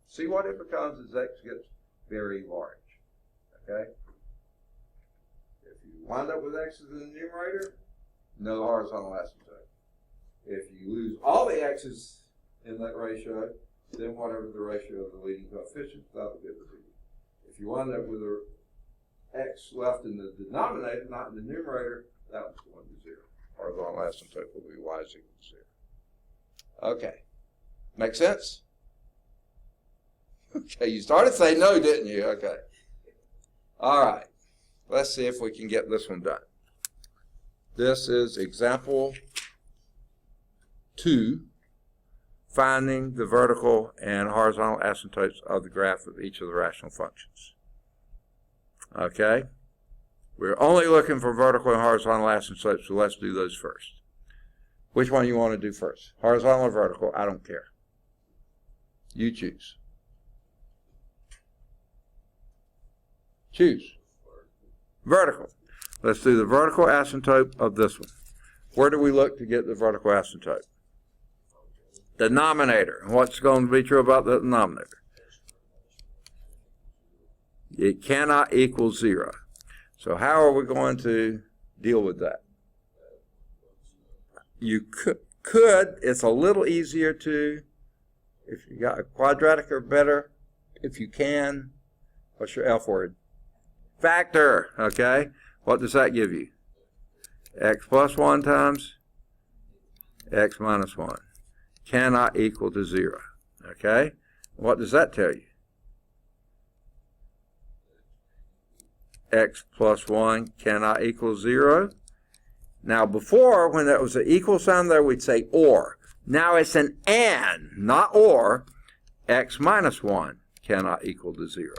See what it becomes as x gets very large. Okay? If you wind up with x's in the numerator, no horizontal asymptote. If you lose all the x's in that ratio, then whatever the ratio of the leading coefficients, that'll give the leading. If you wind up with an x left in the denominator, not in the numerator, that was 1 to 0. Horizontal asymptote will be y is equal to 0. Okay. Make sense? Okay, you started saying no, didn't you? Okay. All right. Let's see if we can get this one done. This is example 2, finding the vertical and horizontal asymptotes of the graph of each of the rational functions. Okay? We're only looking for vertical and horizontal asymptotes, so let's do those first. Which one you want to do first? Horizontal or vertical? I don't care. You choose. Choose. Vertical. Let's do the vertical asymptote of this one. Where do we look to get the vertical asymptote? Denominator. And what's going to be true about the denominator? It cannot equal 0. So how are we going to deal with that? You could, it's a little easier to, if you got a quadratic or better, if you can, what's your F word? Factor, okay? What does that give you? X plus 1 times x minus 1 cannot equal to 0, okay? What does that tell you? X plus 1 cannot equal 0. Now before, when there was an equal sign there, we'd say or. Now it's an and, not or. X minus 1 cannot equal to 0.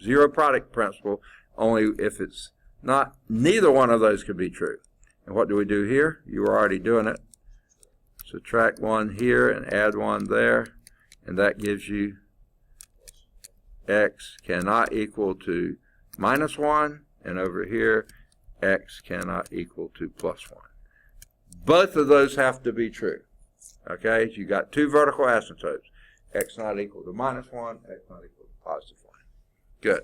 Zero product principle, only if it's not, neither one of those could be true. And what do we do here? You were already doing it. Subtract 1 here and add 1 there, and that gives you x cannot equal to minus 1, and over here, x cannot equal to plus 1. Both of those have to be true. Okay, so you got two vertical asymptotes. X not equal to minus 1, x not equal to positive 1. Good.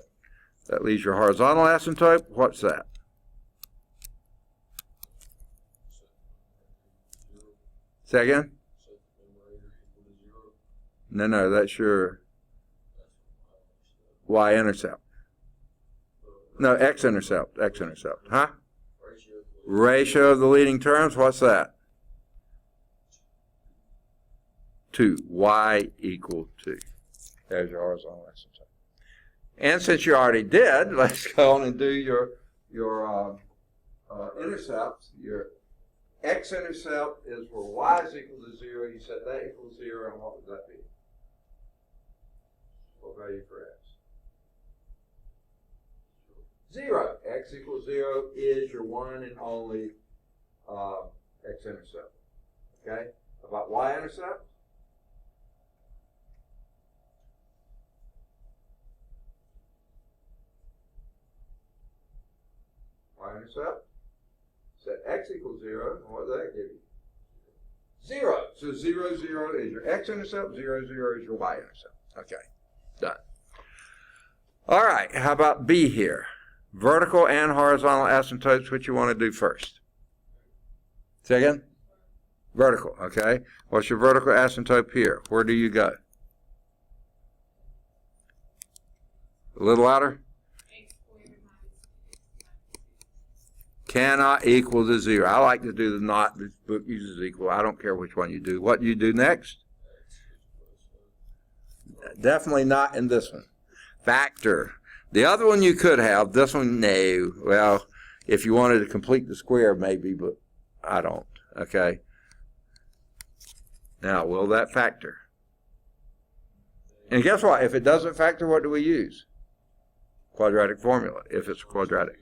That leaves your horizontal asymptote. What's that? Say again? No, that's your y-intercept. No, x-intercept, huh? Ratio of the leading terms, what's that? 2, y equal 2. There's your horizontal asymptote. And since you already did, let's go on and do your intercepts. Your x-intercept is where y is equal to 0. You set that equals 0, and what would that be? What value for x? 0. X equals 0 is your one and only x-intercept. Okay? About y-intercept? Y-intercept? Set x equals 0, and what does that give you? 0. So 0, 0 is your x-intercept, 0, 0 is your y-intercept. Okay, done. All right, how about B here? Vertical and horizontal asymptotes, what you want to do first? Say again? Vertical, okay. What's your vertical asymptote here? Where do you go? A little louder? Cannot equal to 0. I like to do the not. This book uses equal. I don't care which one you do. What do you do next? Definitely not in this one. Factor. The other one you could have. This one, no. Well, if you wanted to complete the square, maybe, but I don't. Okay. Now, will that factor? And guess what? If it doesn't factor, what do we use? Quadratic formula, if it's quadratic.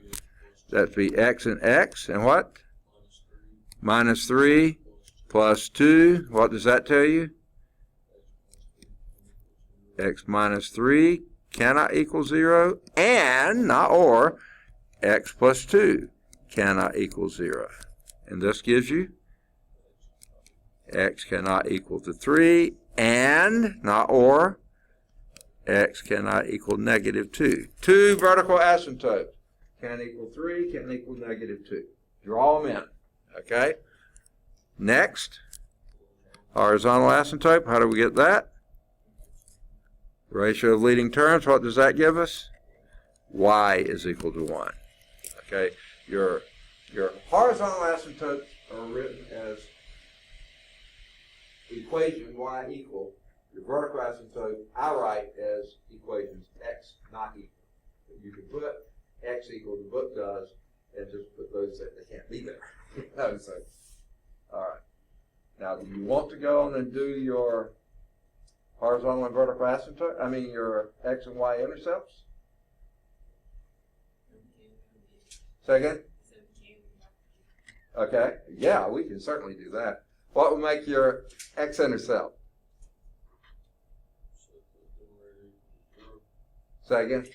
That'd be x and x, and what? Minus 3 plus 2. What does that tell you? X minus 3 cannot equal 0, and, not or, x plus 2 cannot equal 0. And this gives you x cannot equal to 3, and, not or, x cannot equal negative 2. Two vertical asymptotes. Can equal 3, can equal negative 2. Draw them in. Okay? Next, horizontal asymptote. How do we get that? Ratio of leading terms. What does that give us? Y is equal to 1. Okay? Your horizontal asymptotes are written as equation y equal. Your vertical asymptote I write as equations x not equal. You can put x equal the book does, and just put those that they can't be there. So, all right. Now, do you want to go on and do your horizontal and vertical asymptote? I mean, your x and y intercepts? Say again? Okay. Yeah, we can certainly do that. What would make your x-intercept? Say again?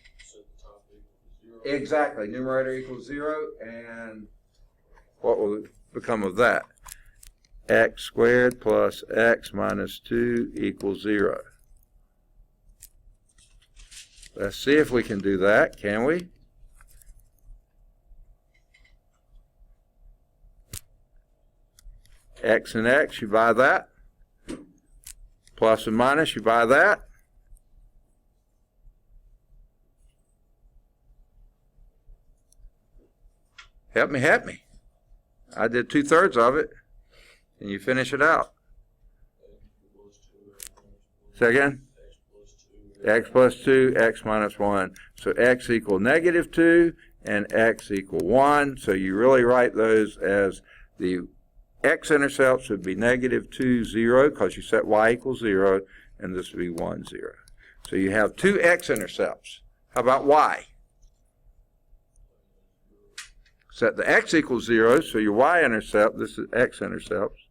Exactly. Numerator equals 0, and what will become of that? X squared plus x minus 2 equals 0. Let's see if we can do that, can we? X and x, you buy that. Plus and minus, you buy that. Help me, help me. I did 2/3 of it. Can you finish it out? Say again? X plus 2, x minus 1. So x equal negative 2 and x equal 1. So you really write those as the x-intercepts would be negative 2, 0, because you set y equals 0, and this would be 1, 0. So you have two x-intercepts. How about y? Set the x equals 0, so your y-intercept, this is x-intercepts.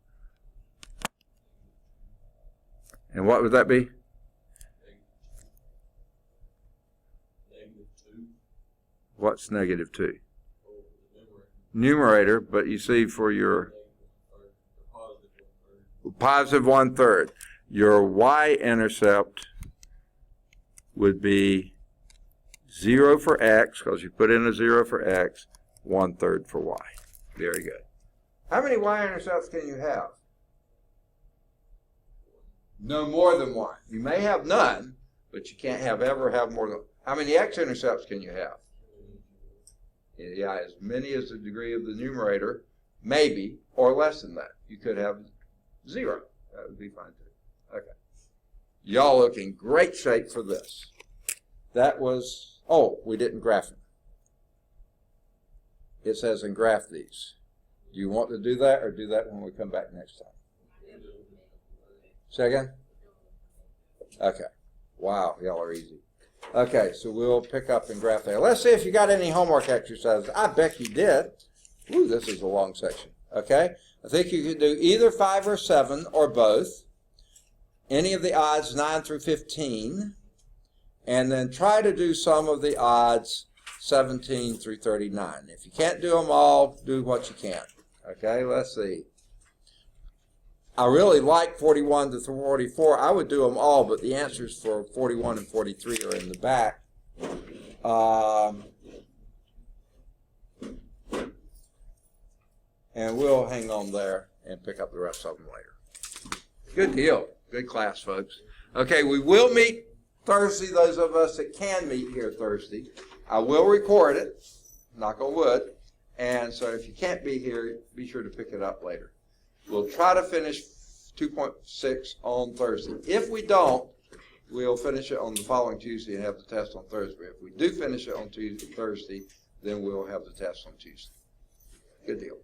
And what would that be? What's negative 2? Numerator, but you see for your positive 1/3, your y-intercept would be 0 for x, because you put in a 0 for x, 1/3 for y. Very good. How many y-intercepts can you have? No more than one. You may have none, but you can't ever have more than. How many x-intercepts can you have? Yeah, as many as the degree of the numerator, maybe, or less than that. You could have 0. That would be fine too. Okay. Y'all look in great shape for this. That was, oh, we didn't graph it. It says engraph these. Do you want to do that, or do that when we come back next time? Say again? Okay. Wow, y'all are easy. Okay, so we'll pick up and graph there. Let's see if you got any homework exercises. I bet you did. Ooh, this is a long section. Okay? I think you could do either 5 or 7 or both. Any of the odds 9 through 15. And then try to do some of the odds 17 through 39. If you can't do them all, do what you can. Okay, let's see. I really like 41 to 44. I would do them all, but the answers for 41 and 43 are in the back. And we'll hang on there and pick up the rest of them later. Good deal. Good class, folks. Okay, we will meet Thursday, those of us that can meet here Thursday. I will record it, knock on wood, and so if you can't be here, be sure to pick it up later. We'll try to finish 2.6 on Thursday. If we don't, we'll finish it on the following Tuesday and have the test on Thursday. If we do finish it on Thursday, then we'll have the test on Tuesday. Good deal.